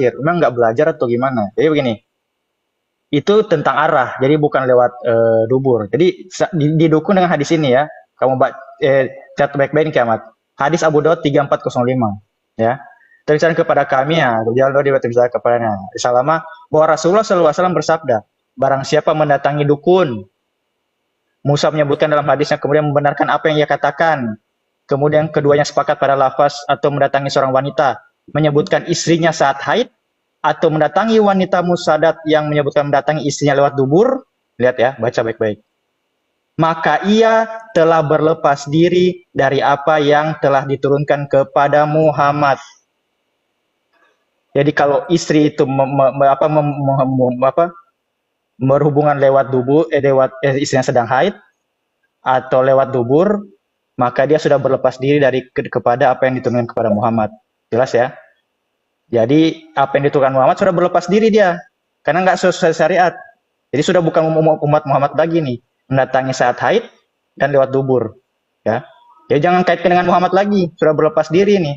memang nggak belajar atau gimana? Jadi begini, itu tentang arah, jadi bukan lewat dubur. Jadi didukung dengan hadis ini ya. Kamu catat baik-baik nih kiamat. Hadis Abu Daud 3405 ya. Terlihat kepada kami ya, jalan diwakilkan kepadanya. Selama bahwa Rasulullah SAW bersabda, barang siapa mendatangi dukun, Musa menyebutkan dalam hadisnya kemudian membenarkan apa yang ia katakan. Kemudian keduanya sepakat pada lafaz atau mendatangi seorang wanita, menyebutkan istrinya saat haid, atau mendatangi wanita musadat yang menyebutkan mendatangi istrinya lewat dubur. Lihat ya, baca baik-baik. Maka ia telah berlepas diri dari apa yang telah diturunkan kepada Muhammad. Jadi kalau istri itu berhubungan lewat dubur, istrinya sedang haid atau lewat dubur, maka dia sudah berlepas diri dari kepada apa yang diturunkan kepada Muhammad. Jelas ya? Jadi apa yang diturunkan Muhammad sudah berlepas diri dia, karena nggak sesuai syariat. Jadi sudah bukan umat Muhammad lagi nih, mendatangi saat haid dan lewat dubur. Ya, jadi jangan kaitkan dengan Muhammad lagi, sudah berlepas diri nih.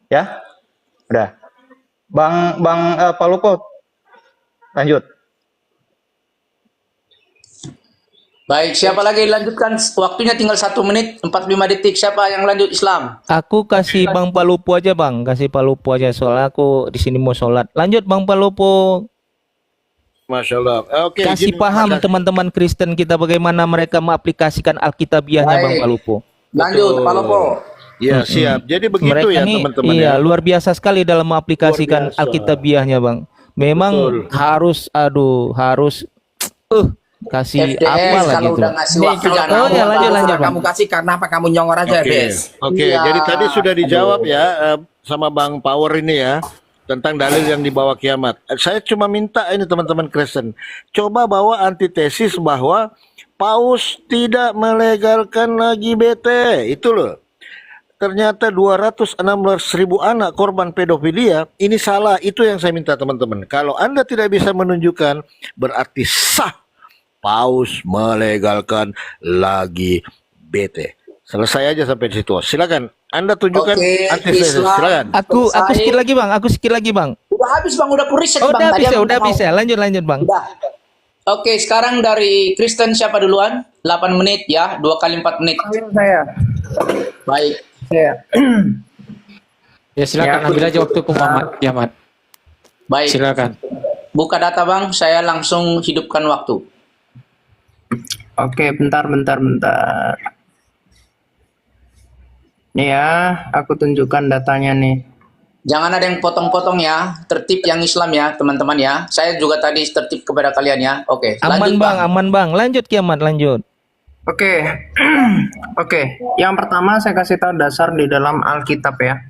Ya, udah. Bang Palupo, lanjut. Baik, siapa lagi lanjutkan? Waktunya tinggal 1 menit 45 detik. Siapa yang lanjut Islam? Aku kasih Bang Palupo aja Bang, kasih Palupo aja soalnya aku di sini mau sholat. Lanjut Bang Palupo. Masya Allah. Oke. Kasih paham teman-teman Kristen kita bagaimana mereka mengaplikasikan Alkitabiahnya Bang Palupo. Lanjut Palupo. Ya siap. Jadi begitu Mereka ya nih, teman-teman. iya, Ya. luar biasa sekali dalam mengaplikasikan Alkitabiahnya Bang. Memang harus kasih FDS, apa lah kalau gitu. udah ngasih waktu jangan Oh ya, lanjut Bang. Kamu kasih karena apa kamu nyongor aja, Bes. Oke. Iya. Jadi tadi sudah dijawab ya sama Bang Power ini ya tentang dalil yang dibawa kiamat. Saya cuma minta ini teman-teman Kristen, coba bawa antitesis bahwa Paus tidak melegalkan lagi BT. Itu loh. Ternyata 216.000 anak korban pedofilia, ini salah. Itu yang saya minta teman-teman. Kalau Anda tidak bisa menunjukkan, berarti sah Paus melegalkan lagi BT. Selesai aja sampai di situ. Silakan Anda tunjukkan antitesis. Silakan. Aku sikit lagi Bang. Udah habis Bang, udah riset Oh, Bang. udah bisa. Lanjut Bang. Udah. Oke, sekarang dari Kristen siapa duluan? 8 menit ya, 2 kali 4 menit. Saya. Baik. Ya silakan ambil aja waktu Muhammad kiamat. Baik. Silakan. Buka data Bang, saya langsung hidupkan waktu. Oke, bentar. Nih ya, aku tunjukkan datanya nih. Jangan ada yang potong-potong ya, tertib yang Islam ya teman-teman ya. Saya juga tadi tertib kepada kalian ya. Oke, Aman lanjut, Bang. Lanjut kiamat, lanjut. Oke. Oke, yang pertama saya kasih tahu dasar di dalam Alkitab ya.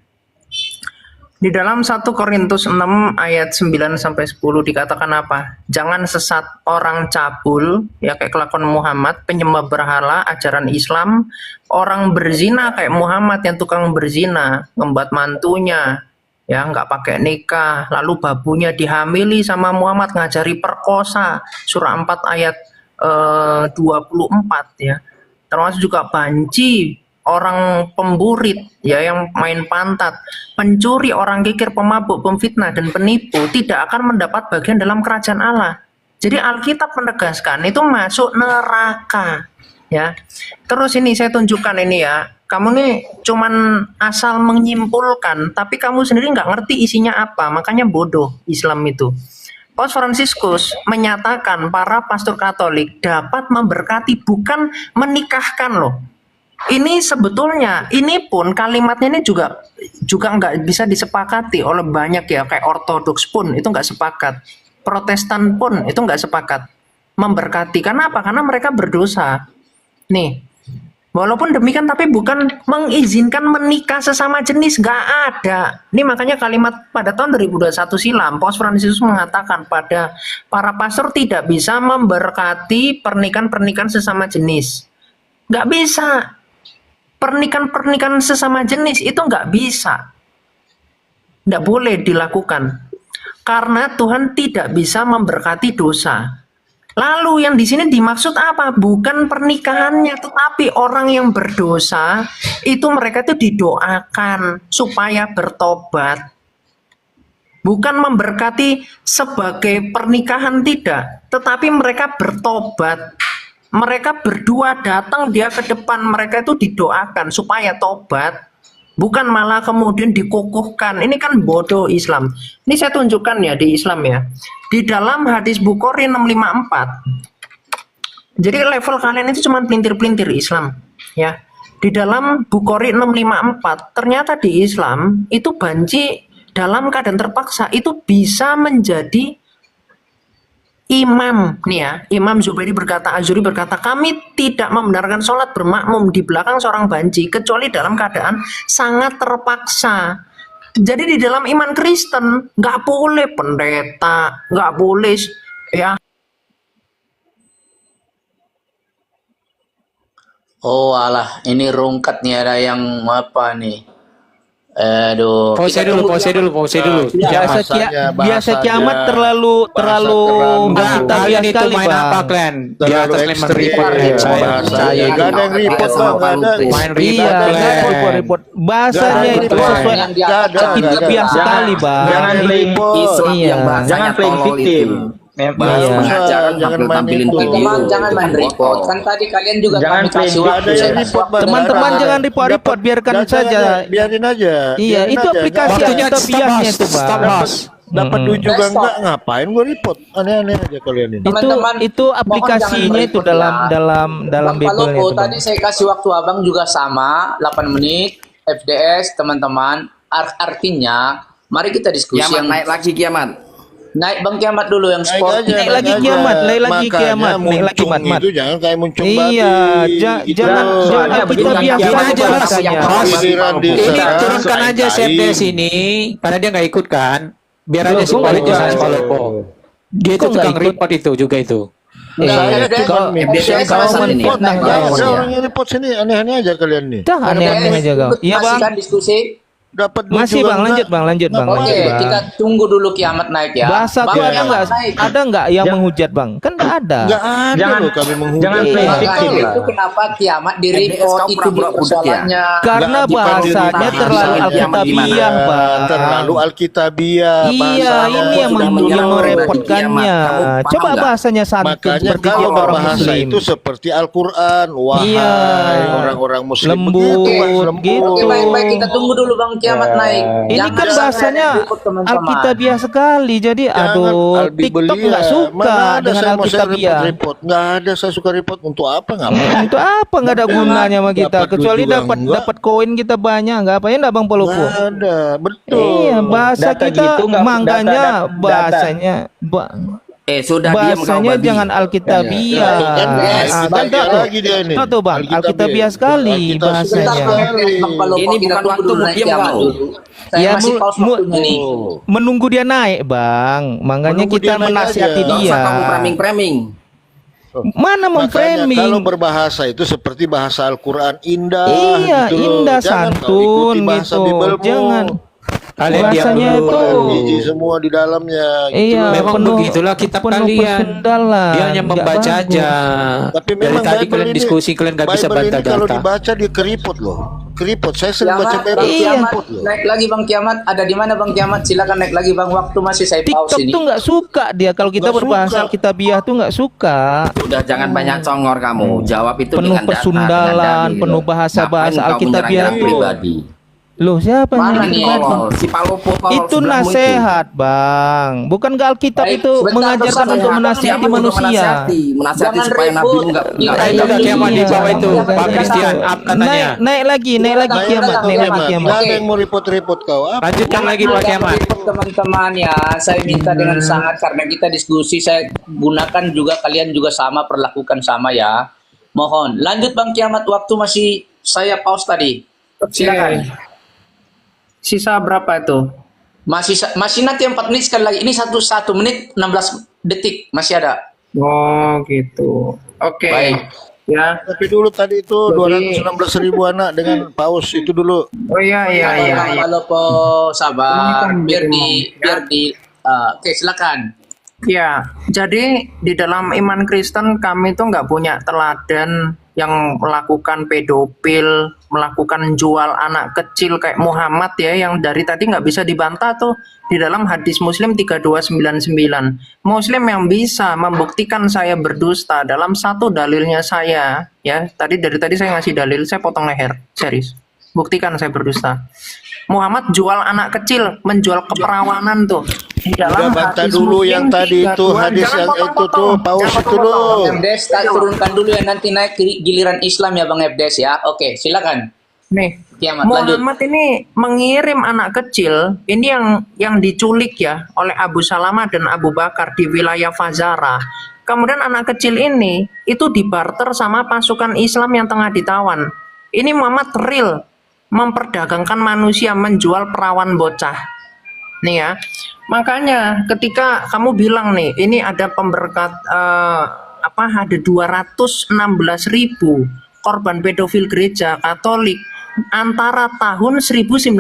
Di dalam 1 Korintus 6 ayat 9 sampai 10 dikatakan apa? Jangan sesat orang cabul, ya kayak kelakuan Muhammad, penyembah berhala, ajaran Islam, orang berzina kayak Muhammad yang tukang berzina, ngembat mantunya, ya nggak pakai nikah, lalu babunya dihamili sama Muhammad, ngajari perkosa, surah 4 ayat 24 ya. Termasuk juga banci, orang pemburit ya yang main pantat, pencuri, orang kikir, pemabuk, pemfitnah dan penipu tidak akan mendapat bagian dalam kerajaan Allah. Jadi Alkitab menegaskan itu masuk neraka ya. Terus ini saya tunjukkan ini ya. Kamu nih cuman asal menyimpulkan tapi kamu sendiri nggak ngerti isinya apa, makanya bodoh Islam itu. Paus Fransiskus menyatakan para pastor Katolik dapat memberkati, bukan menikahkan loh. Ini sebetulnya, ini pun kalimatnya ini juga nggak bisa disepakati oleh banyak ya, kayak Ortodoks pun itu nggak sepakat, Protestan pun itu nggak sepakat memberkati. Karena apa? Karena mereka berdosa. Nih, walaupun demikian tapi bukan mengizinkan menikah sesama jenis, nggak ada. Ini makanya kalimat pada tahun 2021 silam, Paus Fransiskus mengatakan pada para pastor tidak bisa memberkati pernikahan sesama jenis. Nggak bisa. Pernikahan sesama jenis itu nggak bisa. Nggak boleh dilakukan. Karena Tuhan tidak bisa memberkati dosa. Lalu yang di sini dimaksud apa? Bukan pernikahannya, tetapi orang yang berdosa itu mereka itu didoakan supaya bertobat. Bukan memberkati sebagai pernikahan, tidak, tetapi mereka bertobat. Mereka berdua datang dia ke depan, mereka itu didoakan supaya tobat, bukan malah kemudian dikukuhkan. Ini kan bodoh Islam. Ini saya tunjukkan ya di Islam ya. Di dalam hadis Bukhari 654. Jadi level kalian itu cuma pelintir-pelintir Islam ya. Di dalam Bukhari 654, ternyata di Islam itu banci dalam keadaan terpaksa itu bisa menjadi imam nih ya. Imam Zubairi berkata, Azuri berkata, kami tidak membenarkan sholat bermakmum di belakang seorang banci kecuali dalam keadaan sangat terpaksa. Jadi di dalam iman Kristen nggak boleh pendeta, nggak boleh ya. Oh alah, ini rungkat nih, ada yang apa nih? Aduh, Pause kita dulu, tunggu pause Kiamat. dulu, pause dulu. Biasa kiamat terlalu Bahasa kita Kalian biasa itu kali main bang. apa kalian? Di terlalu atas lempar ekstrim report ya, kalian. Saya bahasanya. percaya Nggak ada yang report sama bang, nggak ada. Pak main report Iya, kalian. report. Bahasanya Nggak ada itu report. sesuai Yang di atas Nggak ada. kita biasa Jangan- kali bang. jangan playing Islam Iya. yang bahasanya jangan playing tolol victim. itu. Mem- Bahasa Iya. pengajaran Jangan main tampil-tampilin itu. video. Teman-teman jangan main Itu report. botol. Kan tadi kalian juga Jangan kami kasih playing Nggak ada waktu. yang Saya kasih report waktu. bang. Teman-teman Nggak ada. jangan report, biarkan Jangan, saja. biarin aja. Iya, Biarin itu aja. aplikasi Nggak yang kita biasnya itu Stop, bang. Bos. dapat duit juga Stop. enggak, ngapain gua report? Aneh-aneh aja kalian ini. Teman-teman, Itu mohon aplikasinya jangan itu merepot dalam ya. dalam Bang Bible-nya Palopo, itu bang. tadi saya kasih waktu abang juga sama 8 menit FDS teman-teman. Artinya mari kita diskusi Kiamat yang naik lagi kiamat. naik Bang Kiamat dulu yang Naik sport. aja, Naik lagi aja. kiamat, naik lagi Makanya kiamat, naik lagi muncung mat-mat. itu jangan kayak muncung Iya, babi. Gitu. jangan Soalnya kita begini, biasa Gini aja aja, Mas. bahasanya. Mas, Giliran di Ini sana, turunkan aja kain-kain. CFDS ini karena dia nggak ikut kan. Biar aja si Loh, Palopo kok sama nggak Palopo. Dia itu Kok nggak tukang ikut? report itu juga itu. Saya FDS cuma FDS yang FDS salah ini. report. Nah, Nggak iya. ada orang yang report sini, aneh-aneh aja kalian nih. Dah aneh-aneh aja kau. Iya Masih bang. kan diskusi. Dapat duit Masih juga bang, lanjut enggak. bang, lanjut bang, Oke, lanjut bang. kita tunggu dulu Kiamat naik ya. Bahasa Bang tuh ada Kiamat nggak? naik. Ada nggak yang menghujat bang? Kan nggak ada. Enggak ada Jangan- loh kami menghujat. jangan Iya. playing Makanya victim lah. itu kenapa Kiamat di FDS report kau itu pura-pura budak ya? persoalannya. Karena Nggak, bukan bahasanya diri- terlalu bahasa alkitabiah gimana? bang. Terlalu alkitabiah. Iya, bahasanya. ini yang sudah menyerang merepotkannya. kiamat. Kamu paham Coba nggak? bahasanya santun Makanya seperti kalau kita orang berbahasa muslim. itu seperti Al-Quran. Wahai Iya. orang-orang muslim. Lembut, Begitu, Mas, lembut. gitu. Oke, baik-baik kita tunggu dulu Bang Kiamat Ya. naik. Ini Jangan kan sampai bahasanya ada report, teman-teman. alkitabiah sekali. Jadi Jangan aduh, Albibelia. TikTok nggak suka Mana ada dengan saya mau share alkitabiah. report. Nggak ada saya suka report. Untuk apa? Ngapain? Untuk apa nggak ada gunanya sama kita? Dapat duit Kecuali juga dapat enggak. dapat koin kita banyak. Nggak apa ya nggak bang Palopo? Nggak ada. Betul. Iya, bahasa Data kita gitu nggak- makanya data- bahasanya Sudah diam kau bahasanya babi. jangan alkitabiah. Tuh, kan, Yes, Ah, kita kan dia tuh. lagi dia ini. Tahu tuh, Bang, alkitabiah sekali Alkitab bahasanya. sekali. Bang Palopo, Ini kita bukan tunggu waktu dulu naik diam Kiamat kau. dulu. Saya Ya, masih pause waktunya nih. Oh. Menunggu dia naik, Bang. Makanya Menunggu kita dia naik menasihati aja. Nggak dia. usah kamu framing-framing. Mana Makanya memframing? kalau berbahasa itu seperti bahasa Al-Quran indah. Iya, gitu loh. indah Jangan kau santun ikuti bahasa gitu. Bibelmu. Jangan. Kalian diam Bahasanya dulu. itu. Biji semua di dalamnya. Gitu Iya, loh. Memang penuh- begitulah kitab penuh kalian. persendalan. Dia hanya Nggak membaca bagus. aja. Tapi Dari memang tadi Bible kalian ini- diskusi kalian nggak bisa Bible bantah ini kalau data. dibaca dia keriput loh. Keriput. Saya sering baca Kiamat, Bible Bang Kiamat, keriput loh. naik lagi Bang Kiamat. Ada di mana Bang Kiamat? Silakan naik lagi Bang. Waktu masih saya pause TikTok ini. tuh nggak suka dia kalau kita Nggak berbahasa suka. alkitabiah tuh nggak suka. Sudah jangan banyak congor kamu. Jawab itu Penuh dengan data, persundalan, dengan dalil. penuh bahasa-bahasa Ngapain kau alkitabiah menyerang-nyerang itu. pribadi. Loh, siapa Mana yang nih? pribadi? Tolol. Si Palopo tolol Itu sebelahmu nasihat, Bang. Bukan ke Alkitab Baik, itu sebentar, mengajarkan bersama untuk ya. menasihati Siapa juga manusia. menasihati Jangan supaya ribut. Nabi enggak Iya, Itu udah kiamat di bawah itu, Pak Christian, up katanya. Naik lagi kiamat, naik lagi Nggak kiamat. ada yang mau repot-repot kau. Apa? Lanjutkan lagi Pak Kiamat. Teman-teman ya, saya minta dengan sangat karena kita diskusi, saya gunakan juga kalian juga sama, perlakukan sama ya. Mohon lanjut Bang Kiamat, waktu masih saya pause tadi. Silakan. Sisa berapa itu? Masih nanti 4 menit sekali lagi. Ini 1 menit 16 detik masih ada. Oh gitu. Oke. Baik. Ya. Tapi dulu tadi itu Jadi- 216.000 anak dengan paus itu dulu. Oh iya iya iya. Kalau po sabar, biar di oke silakan. Ya, jadi di dalam iman Kristen kami tuh nggak punya teladan yang melakukan pedofil, melakukan jual anak kecil kayak Muhammad ya, yang dari tadi nggak bisa dibantah tuh di dalam hadis Muslim 3299. Muslim yang bisa membuktikan saya berdusta dalam satu dalilnya saya, ya, dari tadi saya ngasih dalil, saya potong leher, serius. Buktikan saya berdusta. Muhammad jual anak kecil, menjual keperawanan tuh. Di Udah dalam bantah hadis dulu Muslim yang tadi itu 32. hadis Jangan yang itu tuh potong-potong, paus jangan itu loh. potong-potong. Ebdes, tak turunkan dulu ya, nanti naik giliran Islam ya Bang Ebdes ya. Oke, silakan. Nih, Kiamat, lanjut. Muhammad ini mengirim anak kecil, ini yang diculik ya oleh Abu Salamah dan Abu Bakar di wilayah Fazara. Kemudian anak kecil ini itu dibarter sama pasukan Islam yang tengah ditawan. Ini Muhammad real memperdagangkan manusia, menjual perawan bocah. Nih ya, makanya ketika kamu bilang nih, ini ada pemberkat ada 216.000 korban pedofil gereja Katolik antara tahun 1950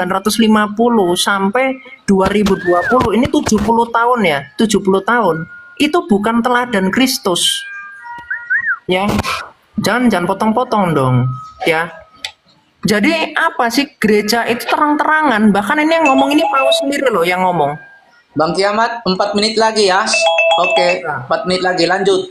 sampai 2020, ini 70 tahun ya, 70 tahun. Itu bukan teladan Kristus. Ya. Jangan potong-potong dong, ya. Jadi apa sih, gereja itu terang-terangan, bahkan ini yang ngomong ini Paus sendiri loh yang ngomong. Bang Kiamat, 4 menit lagi ya. Oke, 4 menit lagi, lanjut.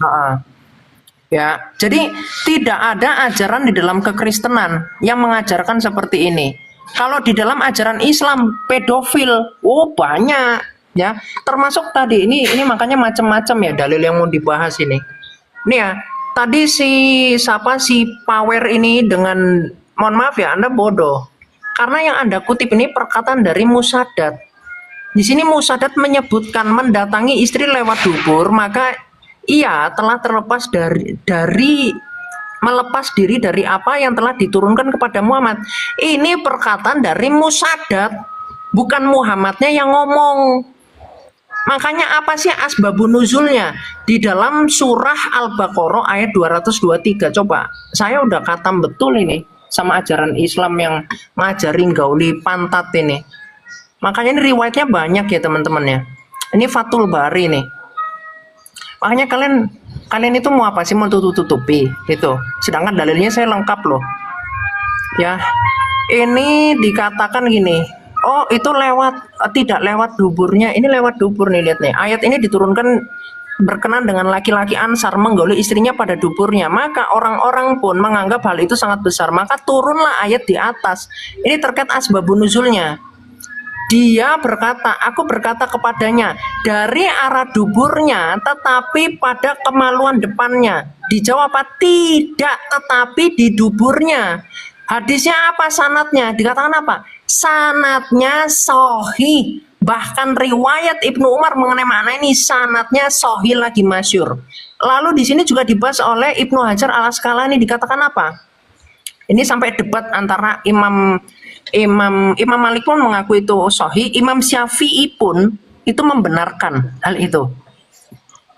Ya, jadi tidak ada ajaran di dalam kekristenan yang mengajarkan seperti ini. Kalau di dalam ajaran Islam pedofil, banyak ya. Termasuk tadi ini makanya macam-macam ya dalil yang mau dibahas ini. Nih ya, tadi si Power ini dengan, mohon maaf ya, Anda bodoh. Karena yang Anda kutip ini perkataan dari Musadat. Di sini Musadat menyebutkan mendatangi istri lewat dubur, maka ia telah terlepas dari melepas diri dari apa yang telah diturunkan kepada Muhammad. Ini perkataan dari Musadat, bukan Muhammadnya yang ngomong. Makanya apa sih asbabun nuzulnya? Di dalam surah Al-Baqarah ayat 223. Coba, saya udah khatam betul ini sama ajaran Islam yang ngajarin gauli pantat ini. Makanya ini riwayatnya banyak ya teman-teman ya. Ini Fathul Bari nih. Makanya kalian itu mau apa sih, mau tutup-tutupi itu. Sedangkan dalilnya saya lengkap loh. Ya. Ini dikatakan gini. Oh, itu tidak lewat duburnya. Ini lewat dubur nih, lihat nih. Ayat ini diturunkan berkenan dengan laki-laki Ansar menggauli istrinya pada duburnya. Maka orang-orang pun menganggap hal itu sangat besar. Maka turunlah ayat di atas. Ini terkait asbabun nuzulnya. Dia berkata, aku berkata kepadanya, dari arah duburnya, tetapi pada kemaluan depannya. Dijawab apa? Tidak, tetapi di duburnya. Hadisnya apa sanatnya? Dikatakan apa? Sanatnya sahih. Bahkan riwayat Ibnu Umar mengenai makna ini sanatnya sahih lagi masyhur. Lalu di sini juga dibahas oleh Ibnu Hajar Al Asqalani, dikatakan apa? Ini sampai debat antara Imam Malik pun mengaku itu sahih, Imam Syafi'i pun itu membenarkan hal itu.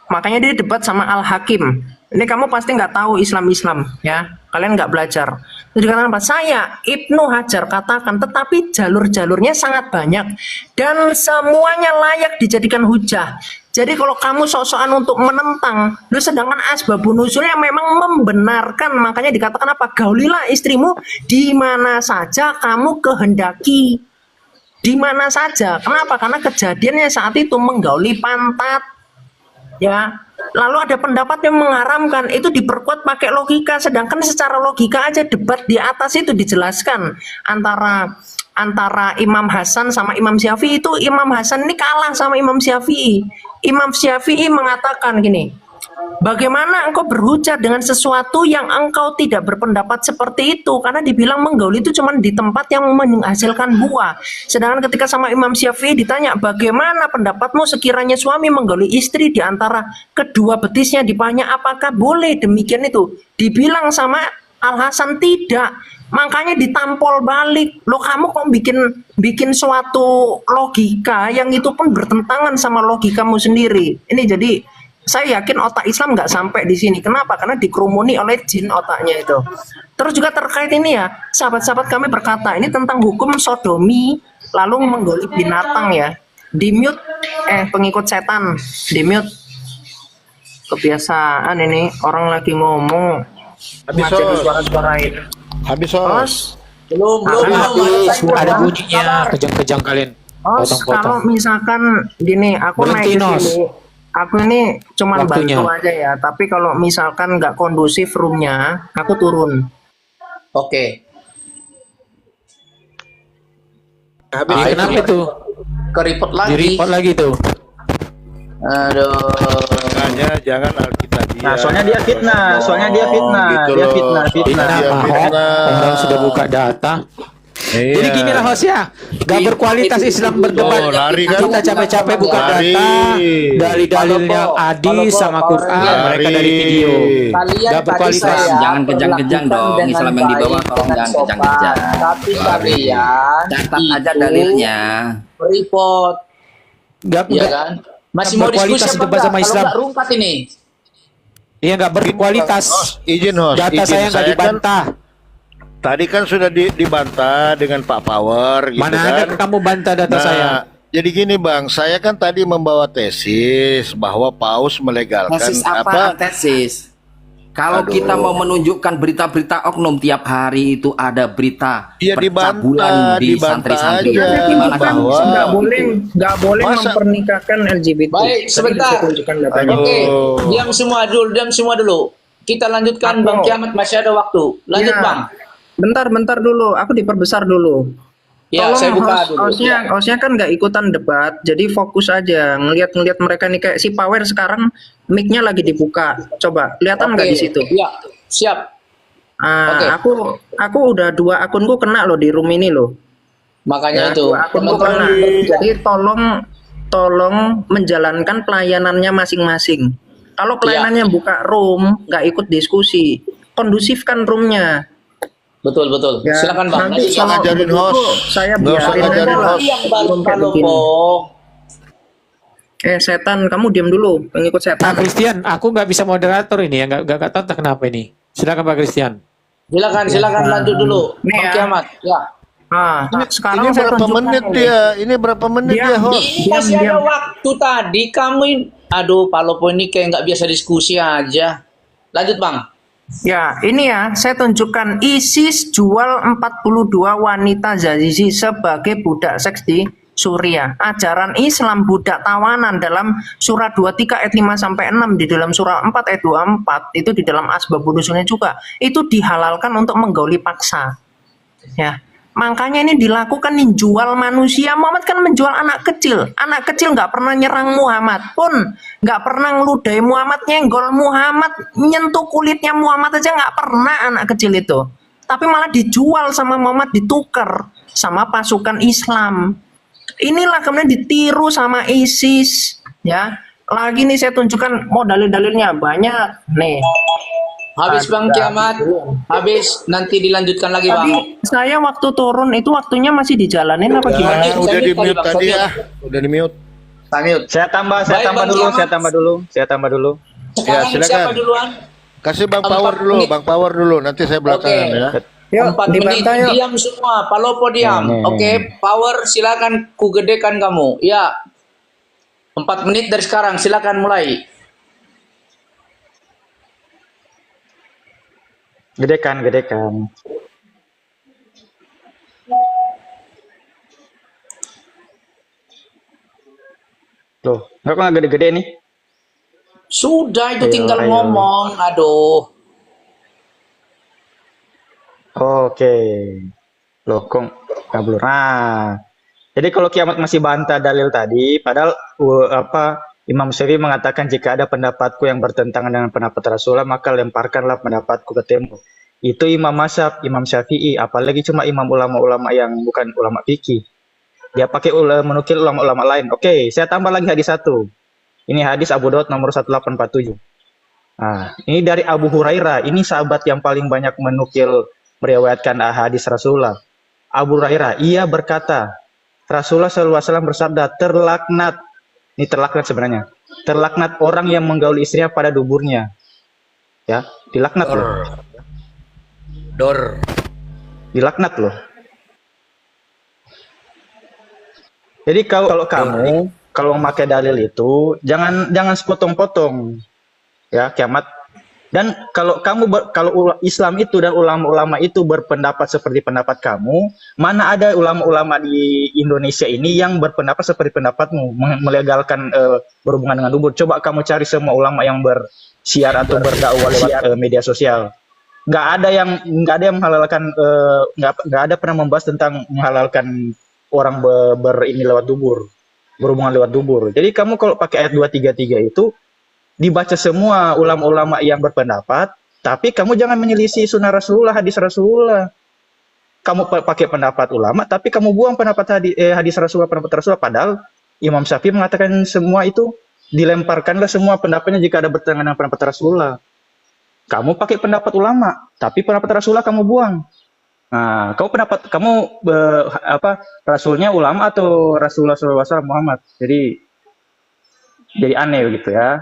Makanya dia debat sama Al-Hakim. Ini kamu pasti nggak tahu Islam ya, kalian nggak belajar. Jadi katakan apa? Saya Ibnu Hajar katakan, tetapi jalur-jalurnya sangat banyak dan semuanya layak dijadikan hujah. Jadi kalau kamu sok-sokan untuk menentang, sedangkan asbabun nuzulnya memang membenarkan, makanya dikatakan apa? Gaulilah istrimu di mana saja kamu kehendaki. Di mana saja. Kenapa? Karena kejadiannya saat itu menggauli pantat. Ya. Lalu ada pendapat yang mengharamkan, itu diperkuat pakai logika, sedangkan secara logika aja debat di atas itu dijelaskan antara Imam Hasan sama Imam Syafi'i. Itu Imam Hasan ini kalah sama Imam Syafi'i. Imam Syafi'i mengatakan gini, bagaimana engkau berhujah dengan sesuatu yang engkau tidak berpendapat seperti itu? Karena dibilang menggauli itu cuma di tempat yang menghasilkan buah. Sedangkan ketika sama Imam Syafi'i ditanya, bagaimana pendapatmu sekiranya suami menggauli istri di antara kedua betisnya di pahanya, apakah boleh demikian itu? Dibilang sama Al-Hasan tidak. Makanya ditampol balik. Loh, kamu kok bikin suatu logika yang itu pun bertentangan sama logikamu sendiri. Ini jadi saya yakin otak Islam nggak sampai di sini. Kenapa? Karena dikerumuni oleh jin otaknya itu. Terus juga terkait ini ya, sahabat-sahabat kami berkata, ini tentang hukum sodomi lalu menggauli binatang ya. Di mute, pengikut setan, di mute. kebiasaan ini orang lagi ngomong Habis ngacak Sos. suara-suarain. Habis Sos. Os, Belum, Habis, belum. ada bunyinya, kejang-kejang kalian. Os, kalau Potong-potong. misalkan gini, aku Berhenti, naik ke Nos. sini, aku ini cuman Waktunya. bantu aja ya. Tapi kalau misalkan nggak kondusif roomnya, aku turun. Oke. Habis. Iya, kenapa itu? Keriput Di lagi. report lagi tuh. Aduh. Makanya jangan Alkitabiah. Nah, soalnya dia fitnah, soalnya dia fitnah, Gitu dia loh. fitnah, fitnah. Dia Ahok, fitnah. orang sudah buka data. Iya. Jadi gini lah host ya, gak berkualitas Islam berdebat. Oh, lari kan? Kita capek-capek buka Lari. data, dalil-dalilnya hadis sama Quran, mereka dari video. Kalian Gak tadi berkualitas. saya Jangan kejang-kejang perlakukan dong. dengan Islam yang di bawah baik, tolong dengan jangan sopan. kejang-kejang. Tapi kalian Catat aja itu dalilnya. report, Gak, ya kan? Masih mau diskusi berkualitas apa debat enggak? sama Kalau Islam. nggak rungkat ini. Iya gak berkualitas. Izin host. Data izin. saya nggak kan dibantah. tadi kan sudah dibantah dengan Pak Power gitu Mana kan. ada kamu bantah data saya? Jadi gini Bang, saya kan tadi membawa tesis bahwa Paus melegalkan Tesis apa? Tesis. Kalau Aduh. kita mau menunjukkan berita-berita oknum tiap hari itu ada berita Iya, percabulan di dibantah santri-santri. aja. Gimana Kan kamu? bahwa- nggak boleh Masa- mempernikahkan LGBT. Baik, Tadi sebentar. saya tunjukkan datanya. Oke, Oh. diam semua dulu. Kita lanjutkan Aku- Bang Kiamat, masih ada waktu. Lanjut Ya. Bang. Bentar dulu, aku diperbesar dulu. Ya, Tolong saya buka host- dulu. hostnya, Ya. hostnya kan nggak ikutan debat, jadi fokus aja ngelihat mereka nih kayak si Power sekarang mic-nya lagi dibuka. Coba kelihatan nggak Oke. di situ? Ya, siap. Oke. Aku udah 2 akunku kena loh di room ini loh. Makanya Ya, itu 2 akunku teman-teman. kena. Jadi tolong menjalankan pelayanannya masing-masing. Kalau pelayanannya buka room, nggak ikut diskusi, kondusifkan roomnya. Betul. Ya, Silakan Bang. nanti Lanjut. kalau- kalau ngajarin begitu, host. saya Nggak usah biarin ngajarin aja lah. host. Yang balik Room kayak kalau begini. Bang. Setan, kamu diam dulu, pengikut Pak setan. Christian, aku nggak bisa moderator ini ya, nggak tahu entah kenapa ini. Silakan Pak Christian. Silakan lanjut dulu. Nih Bang ya. Kiamat. Ya. Sekarang Ini saya berapa tunjukkan menit ini. dia? Ini berapa menit Diam. dia host? Ini masih Diam. ada waktu tadi. Aduh, Pak Lopo ini kayak nggak biasa diskusi aja. Lanjut Bang. Ya, ini ya, saya tunjukkan ISIS jual 42 wanita Zazizi sebagai budak seks di Suriah. Ajaran Islam budak tawanan dalam surah 23 ayat 5 sampai 6, di dalam surah 4 ayat 24, itu di dalam Asbabun Nuzulnya juga. Itu dihalalkan untuk menggauli paksa. Ya. Makanya ini dilakukan nih, jual manusia. Muhammad kan menjual anak kecil. Anak kecil nggak pernah nyerang Muhammad pun, nggak pernah ngeludahi Muhammad, nyenggol Muhammad, nyentuh kulitnya Muhammad aja nggak pernah anak kecil itu. Tapi malah dijual sama Muhammad, ditukar sama pasukan Islam. Inilah kemudian ditiru sama ISIS. Ya, lagi nih saya tunjukkan mau dalil-dalilnya banyak. Nih. Habis Bang Kiamat. Habis nanti dilanjutkan lagi Bang. Tadi saya waktu turun itu waktunya masih dijalanin apa gimana? Saya Udah mute di tadi, mute Bang, tadi saya ya. Udah di mute. Samyut. Saya tambah Baik, Bang dulu, Kiamat. saya tambah dulu. Sekarang silakan. siapa duluan? Kasih Bang 4 Power dulu, menit. Bang Power dulu. Nanti saya belakangan Oke. ya. Yuk, 4 menit dibantah yuk. diam semua. Pak Lopo diam. Nih. Oke, Power silakan ku gedekan kamu. Ya. 4 menit dari sekarang silakan mulai. Gedekan. Loh, nggak gede-gede nih? Sudah itu Ayo, tinggal ayo. ngomong. Aduh. Oke. Loh, kok kabur. Nah, jadi kalau Kiamat masih bantah dalil tadi, padahal Imam Syafi'i mengatakan jika ada pendapatku yang bertentangan dengan pendapat Rasulullah, maka lemparkanlah pendapatku ke tembok. Itu Imam Mazhab, Imam Syafi'i, apalagi cuma imam ulama-ulama yang bukan ulama fikih. Dia pakai menukil ulama-ulama lain. Oke, saya tambah lagi hadis satu. Ini hadis Abu Daud nomor 1847. Nah, ini dari Abu Hurairah. Ini sahabat yang paling banyak menukil meriwayatkan hadis Rasulullah. Abu Hurairah, ia berkata, Rasulullah SAW bersabda, terlaknat. Ini terlaknat sebenarnya. Terlaknat orang yang menggauli istrinya pada duburnya. Ya, dilaknat loh. Dilaknat loh. Jadi kalau kamu kalau memakai dalil itu jangan sepotong-potong. ya kiamat. Dan kalau Islam itu dan ulama-ulama itu berpendapat seperti pendapat kamu, mana ada ulama-ulama di Indonesia ini yang berpendapat seperti pendapatmu, melegalkan berhubungan dengan dubur. Coba kamu cari semua ulama yang bersiar atau berdakwah lewat media sosial. Nggak ada yang menghalalkan, nggak ada pernah membahas tentang menghalalkan orang ini lewat dubur, berhubungan lewat dubur. Jadi kamu kalau pakai ayat 233 itu dibaca semua ulama-ulama yang berpendapat, tapi kamu jangan menyelisih sunnah Rasulullah, hadis Rasulullah. Kamu pakai pendapat ulama, tapi kamu buang hadis Rasulullah, pendapat Rasulullah. Padahal Imam Syafi'i mengatakan semua itu dilemparkanlah semua pendapatnya jika ada bertentangan dengan pendapat Rasulullah. Kamu pakai pendapat ulama, tapi pendapat Rasulullah kamu buang. Nah, kamu Rasulnya ulama atau Rasulullah SAW Muhammad. Jadi aneh gitu ya.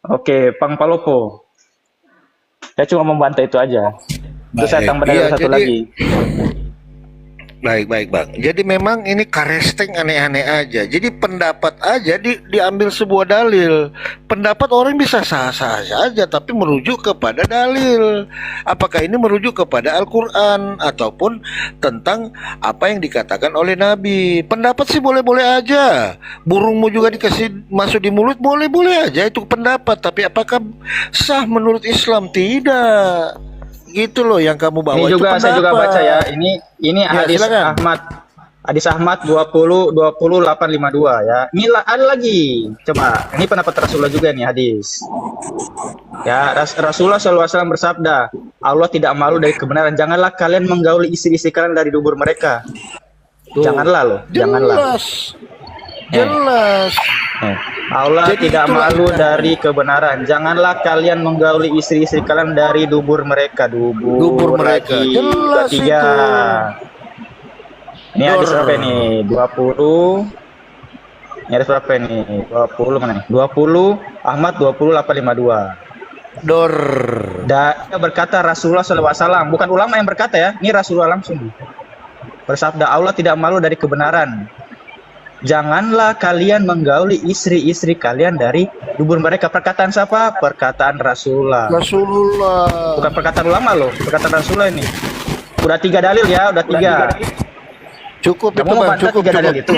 Oke, Pang Palopo. Saya cuma membantai itu aja. Terus saya tambah dari satu lagi. Baik Bang. Jadi memang ini karesteng aneh-aneh aja. Jadi pendapat aja diambil sebuah dalil. Pendapat orang bisa sah-sah saja, tapi merujuk kepada dalil. Apakah ini merujuk kepada Al-Quran ataupun tentang apa yang dikatakan oleh Nabi? Pendapat sih boleh-boleh aja. Burungmu juga dikasih masuk di mulut, boleh-boleh aja itu pendapat. Tapi apakah sah menurut Islam? Tidak. Gitu loh yang kamu bawa. Ini juga itu saya juga baca ya. Ini Ya, hadis silakan. Hadis Ahmad 20:852 ya. Ini ada lagi. Coba, ini pendapat Rasulullah juga nih hadis. Ya, Rasulullah SAW bersabda, Allah tidak malu dari kebenaran. Janganlah kalian menggauli istri-istri kalian dari dubur mereka. Janganlah loh, janganlah. Jelas. Allah Jadi tidak itulah- malu dari kebenaran. Janganlah kalian menggauli istri-istri kalian dari dubur mereka. Dubur mereka. lagi. Jelas 23. itu. Ini hadis Dor. berapa nih? 20. Ini hadis berapa nih? 20 mana nih? 20 Ahmad 20:852. Dor. Dia berkata Rasulullah SAW, bukan ulama yang berkata ya. Ini Rasulullah langsung. Bersabda, Allah tidak malu dari kebenaran. Janganlah kalian menggauli istri-istri kalian dari dubur mereka. Perkataan siapa? Perkataan Rasulullah. Rasulullah. Bukan perkataan ulama loh, perkataan Rasulullah ini. Udah 3 dalil ya, udah 3. Cukup Kamu itu mau Bang, bantah cukup, 3 dalil cukup. itu?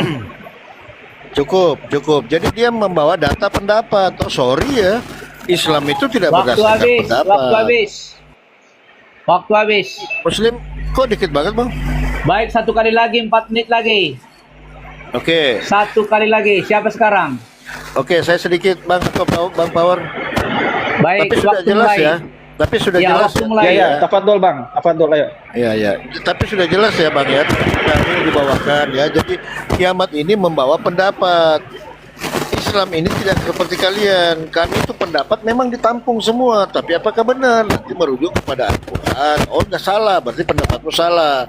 Cukup. Jadi dia membawa data pendapat. Oh, sorry ya. Islam itu tidak Waktu berdasarkan habis, pendapat. waktu habis. Muslim kok dikit banget, Bang? Baik, 1 kali lagi, 4 menit lagi. Oke. 1 kali lagi. Siapa sekarang? Oke, saya sedikit Bang Power. Baik, Tapi sudah waktu jelas mulai. ya. Tapi sudah Ya, jelas waktu ya. mulai. Ya ya, tafadhol Bang, tafadhol ayo. Iya. Tapi sudah jelas ya Bang ya. Kami dibawakan ya. Jadi kiamat ini membawa pendapat. Islam ini tidak seperti kalian. Kami itu pendapat memang ditampung semua. Tapi apakah benar? Nanti merujuk kepada Al-Quran. Oh, nggak salah. Berarti pendapatmu salah.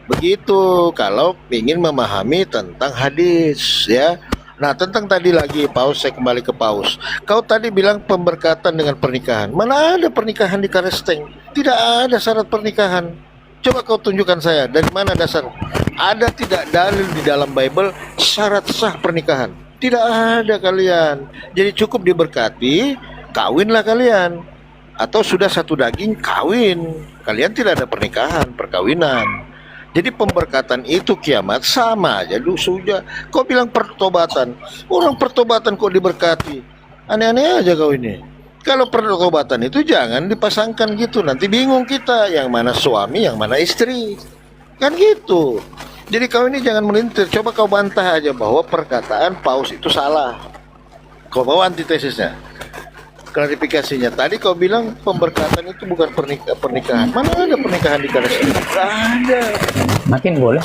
Begitu kalau ingin memahami tentang hadis ya. Nah, tentang tadi lagi Paus, saya kembali ke Paus. Kau tadi bilang pemberkatan dengan pernikahan. Mana ada pernikahan di Karesteng? Tidak ada syarat pernikahan. Coba kau tunjukkan saya dari mana dasar. Ada tidak dalil di dalam Bible syarat sah pernikahan? Tidak ada kalian. Jadi cukup diberkati, kawinlah kalian. Atau sudah satu daging, kawin. Kalian tidak ada pernikahan, perkawinan. Jadi pemberkatan itu kiamat sama aja sudah. Kau bilang pertobatan. Orang pertobatan kok diberkati. Aneh-aneh aja kau ini. Kalau pertobatan itu jangan dipasangkan gitu. Nanti bingung kita. Yang mana suami, yang mana istri. Kan gitu. Jadi kau ini jangan melintir. Coba kau bantah aja bahwa perkataan Paus itu salah. Kau bawa antitesisnya. Klarifikasinya. Tadi kau bilang pemberkatan itu bukan pernikahan. Mana ada pernikahan di Karesteng? Nggak ada. Makin boleh.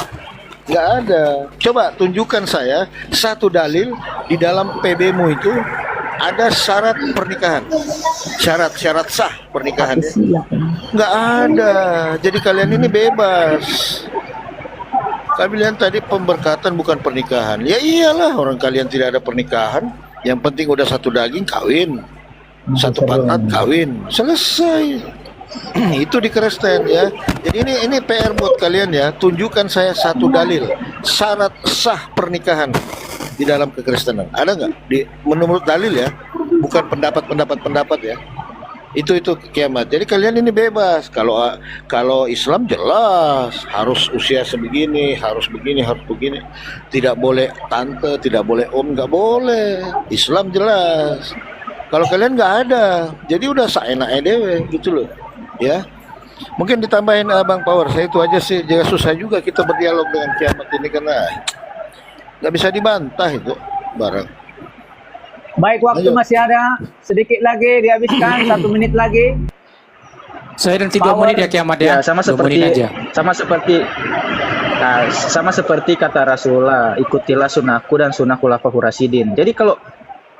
Nggak ada. Coba tunjukkan saya satu dalil di dalam PB-mu itu ada syarat pernikahan. Syarat sah pernikahannya. Nggak ada. Jadi kalian ini bebas. Kalian tadi pemberkatan bukan pernikahan. Ya iyalah, orang kalian tidak ada pernikahan. Yang penting udah satu daging kawin. Satu pantat kawin. Selesai. Itu di Kristen ya. Jadi ini PR buat kalian ya. Tunjukkan saya satu dalil syarat sah pernikahan di dalam kekristenan. Ada nggak? Menurut dalil ya, bukan pendapat ya. Itu kiamat. Jadi kalian ini bebas. Kalau Islam jelas harus usia sebegini, harus begini, harus begini. Tidak boleh tante, tidak boleh om, nggak boleh. Islam jelas. Kalau kalian nggak ada, jadi udah seenaknya dewe gitu loh. Ya. Mungkin ditambahin Bang Power. Saya itu aja sih. Jangan susah juga kita berdialog dengan kiamat ini karena nggak bisa dibantah itu barang. Baik, waktu Ayo. masih ada. Sedikit lagi dihabiskan, 1 menit lagi. Saya nanti 2 menit ya kiamat ya. Ya, sama 2 menit seperti aja. sama seperti kata Rasulullah, ikutilah sunnahku dan sunnah khulafaur rasyidin. Jadi kalau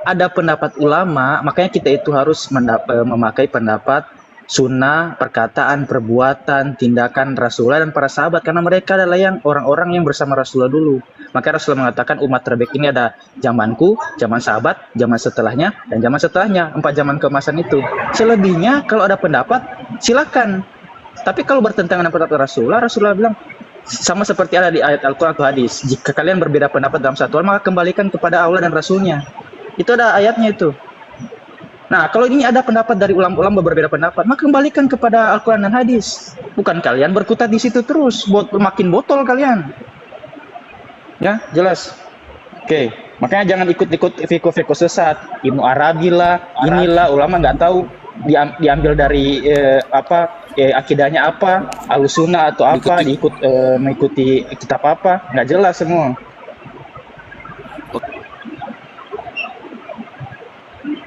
ada pendapat ulama, makanya kita itu harus memakai pendapat sunnah, perkataan, perbuatan, tindakan Rasulullah dan para sahabat, karena mereka adalah orang-orang yang bersama Rasulullah dulu. Maka Rasulullah mengatakan umat terbaik ini ada zamanku, zaman sahabat, zaman setelahnya, dan zaman setelahnya, 4 zaman keemasan itu. Selebihnya kalau ada pendapat silakan. Tapi kalau bertentangan dengan pendapat Rasulullah bilang sama seperti ada di ayat Al-Quran atau hadis, jika kalian berbeda pendapat dalam satu hal, maka kembalikan kepada Allah dan Rasulnya. Itu ada ayatnya itu. Nah, kalau ini ada pendapat dari ulama-ulama berbeda pendapat, maka kembalikan kepada Al-Quran dan hadis. Bukan kalian berkutat di situ terus, makin botol kalian. Ya, jelas. Oke, makanya jangan ikut-ikut fiqh sesat. Ibnu Arabi lah, inilah ulama nggak tahu diambil dari akidahnya apa, Ahlussunnah atau apa, mengikuti kitab apa, nggak jelas semua.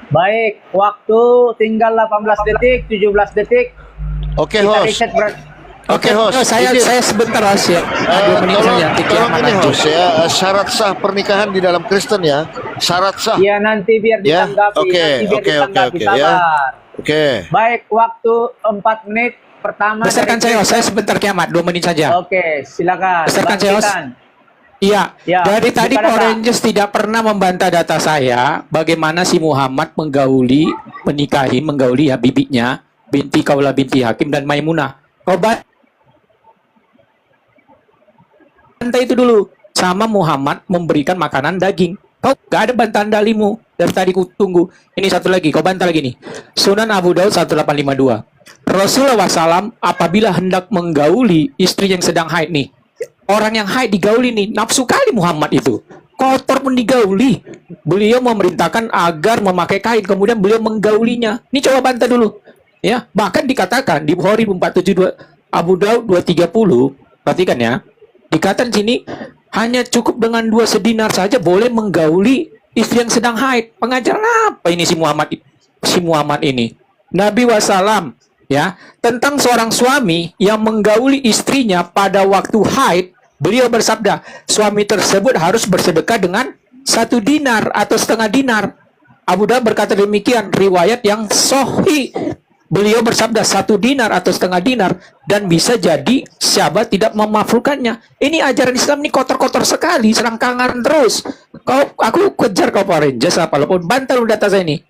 Baik, waktu tinggal 18 detik, 17 detik. Oke, Kita host. reset Oke, host. Saya sebentar host ya. 2 menit saja. Nanti Tolong kiamat ini lanjut. host ya, syarat sah pernikahan di dalam Kristen ya. Syarat sah. Ya, nanti biar Ya, ditanggapi. oke, Nanti biar oke, ditanggapi. oke, ya. Sabar. Oke. Baik, waktu 4 menit pertama. Besarkan saya host. Saya sebentar kiamat. 2 menit saja. Oke, silakan. Besarkan Bang saya, host. Titan. Iya, Ya, dari tadi buka Power data. Rangers tidak pernah membantah data saya bagaimana si Muhammad menggauli ya bibinya, binti Kaulah binti Hakim dan Maimunah. Kau bantah itu dulu, sama Muhammad memberikan makanan daging. Kau gak ada bantahan dalimu dari tadi ku tunggu. Ini satu lagi, kau bantah lagi nih. Sunan Abu Daud 1852. Rasulullah SAW apabila hendak menggauli istri yang sedang haid nih. Orang yang haid digauli nih, nafsu kali Muhammad itu. Kotor pun digauli. Beliau memerintahkan agar memakai kain, kemudian beliau menggaulinya. Ini coba bantah dulu. Ya, bahkan dikatakan di Bukhari 472, Abu Daud 230, perhatikan ya. Dikatakan sini hanya cukup dengan 2 sedinar saja boleh menggauli istri yang sedang haid. Pengajaran apa ini si Muhammad ini? Nabi wassalam ya, tentang seorang suami yang menggauli istrinya pada waktu haid, beliau bersabda, suami tersebut harus bersedekah dengan 1 dinar atau setengah dinar. Abu Daud berkata demikian, riwayat yang sahih. Beliau bersabda 1 dinar atau setengah dinar, dan bisa jadi sahabat tidak memafulkannya. Ini ajaran Islam ini kotor-kotor sekali, selangkangan terus. Aku kejar kau Power Rangers apa walaupun bantal data saya ini.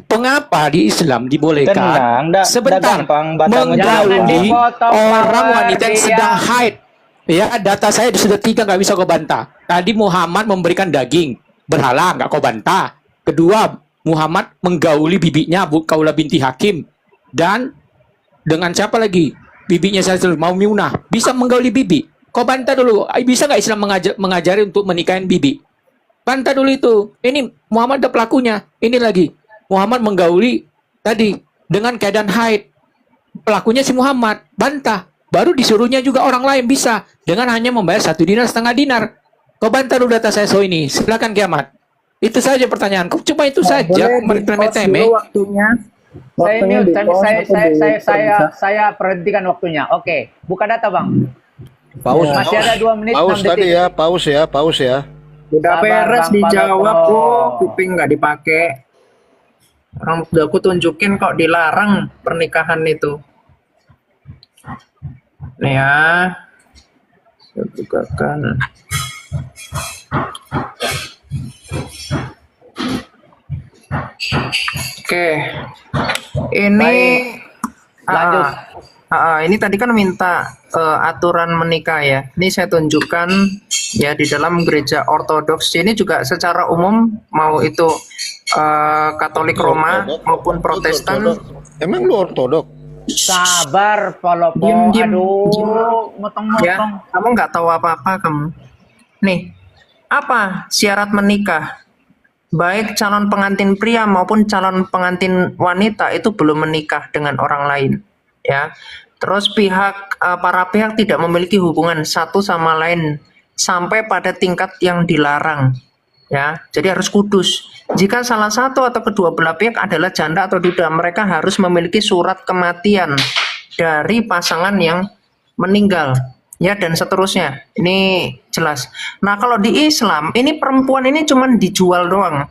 Mengapa di Islam dibolehkan sebentar menggauli orang wanita yang sedang haid? Ya, data saya sudah 3, nggak bisa kau bantah. Tadi Muhammad memberikan daging berhala, nggak kau bantah. Kedua, Muhammad menggauli bibinya Kaulah binti Hakim. Dan dengan siapa lagi? Bibinya saya mau Maimunah. Bisa menggauli bibi. Kau bantah dulu. Bisa nggak Islam mengajari untuk menikahin bibi? Bantah dulu itu. Ini Muhammad ada pelakunya. Ini lagi. Muhammad menggauli tadi dengan keadaan haid. Pelakunya si Muhammad. Bantah. Baru disuruhnya juga orang lain bisa. Dengan hanya membayar 1 dinar setengah dinar. Kau bantah dulu data saya ini. Silakan kiamat. Itu saja pertanyaanku. Cuma itu saja. Waktunya. Saya perhentikan waktunya. Oke, buka data Bang. Pause. Masih ada 2 menit Pause 6 tadi detik. ya, pause ya. Udah Sabar, beres Bang dijawab Palopo. kok, kuping nggak dipakai. Orang udah aku tunjukin kok dilarang pernikahan itu. Nih ya, saya bukakan. Oke, ini lanjut. ini tadi kan minta aturan menikah ya. Ini saya tunjukkan ya di dalam gereja Ortodoks. Ini juga secara umum mau itu Katolik Lu Roma ortodok? maupun Lu Protestan. ortodok? Emang lu ortodok? Sabar, Polopo. Diem, diem, Aduh, diem. Ya, motong-motong. kamu nggak tahu apa-apa kamu. Nih, apa syarat menikah? Baik calon pengantin pria maupun calon pengantin wanita itu belum menikah dengan orang lain, ya. Terus para pihak tidak memiliki hubungan satu sama lain sampai pada tingkat yang dilarang, ya. Jadi harus kudus. Jika salah satu atau kedua belah pihak adalah janda atau duda, mereka harus memiliki surat kematian dari pasangan yang meninggal, ya, dan seterusnya. Ini jelas. Nah, kalau di Islam ini perempuan ini cuman dijual doang.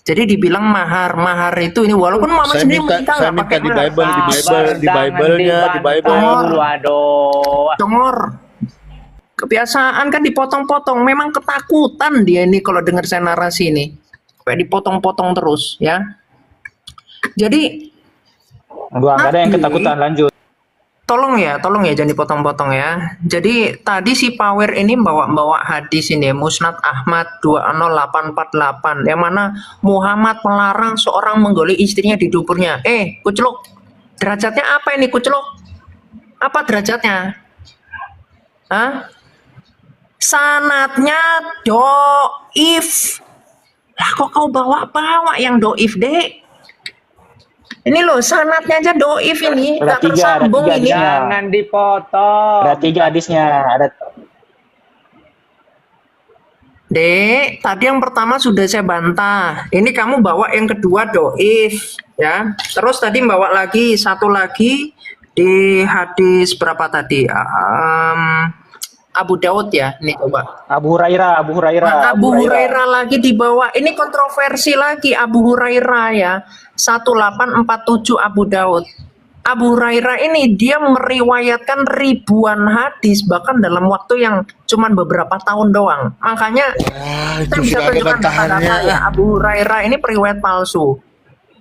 Jadi dibilang mahar. Mahar itu ini walaupun Muhammad Saya sendiri minta, menikah saya nggak minta pakai di mahar. Bible, di Jangan Bible-nya, di dibantah Bible. dulu, aduh. Congor. Kebiasaan kan dipotong-potong. Memang ketakutan dia ini kalau dengar saya narasi ini. Kayak dipotong-potong terus, ya. Jadi Gua nggak ada yang Nabi, ketakutan, lanjut. tolong ya jangan dipotong-potong ya. Jadi tadi si Power ini bawa hadis ini Musnad Ahmad 20848 yang mana Muhammad melarang seorang menggoli istrinya di duburnya. Kuceluk. Derajatnya apa ini kuceluk? Apa derajatnya? Hah? Sanatnya doif. Lah kok kau bawa-bawa yang doif, Dek? Ini loh sanatnya aja doif ini, Ada gak tiga tersambung ini. hadisnya. Jangan dipotong. Ada 3 hadisnya. Ada Dek, tadi yang pertama sudah saya bantah. Ini kamu bawa yang kedua doif, ya. Terus tadi bawa lagi satu lagi di hadis berapa tadi? Abu Daud ya. Nih coba. Abu Hurairah. Nah, Abu Hurairah lagi dibawa. Ini kontroversi lagi Abu Hurairah ya. 1847 Abu Daud. Abu Hurairah ini dia meriwayatkan ribuan hadis bahkan dalam waktu yang cuman beberapa tahun doang. Makanya Itu kita bisa sudah ada tunjukkan bantahannya. data-data ya. Abu Hurairah ini periwayat palsu.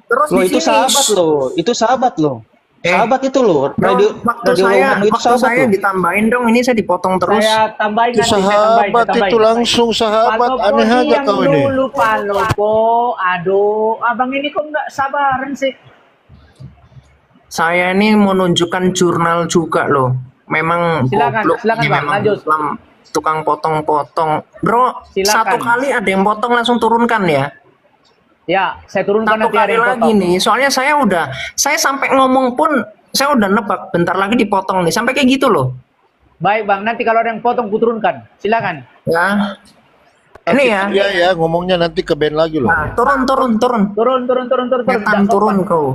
Terus Loh, di itu sini sahabat loh. Itu sahabat loh. Sahabat itu loh. waktu saya ditambahin dong, ini saya dipotong terus. Saya tambahin Itu nanti, sahabat itu langsung sahabat. Palopo Aneh aja yang kau ini. dulu, Palopo. Aduh, abang ini kok nggak sabaran sih? Saya ini mau nunjukkan jurnal juga loh. Memang Silakan, goblok silakan, ini, Bang, memang lanjut. Islam tukang potong-potong. Bro, Silakan. satu kali ada yang potong langsung turunkan ya. Ya, saya turunkan Satu nanti ada kali yang lagi potong. nih. Soalnya saya sampai ngomong pun saya udah nebak bentar lagi dipotong nih. Sampai kayak gitu loh. Baik bang, nanti kalau ada yang potong, kuturunkan. Silakan. Ya. Ini ya. Iya ya, ngomongnya nanti ke band lagi loh. Nah, turun. Turun. Setan Tidak turun sopan. kau.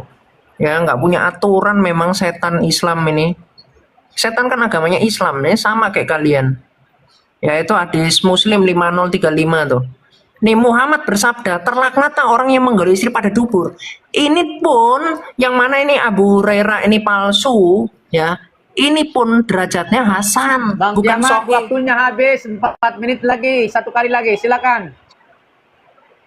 Ya, nggak punya aturan memang setan Islam ini. Setan kan agamanya Islam, ya sama kayak kalian. Yaitu hadis Muslim 5035 tuh. Nih Muhammad bersabda, terlaknatlah orang yang menggali istri pada dubur. Ini pun yang mana ini Abu Hurairah ini palsu, ya. Ini pun derajatnya Hasan, Bang bukan Jamat, sahih. waktunya habis. 4 menit lagi. 1 kali lagi. Silakan.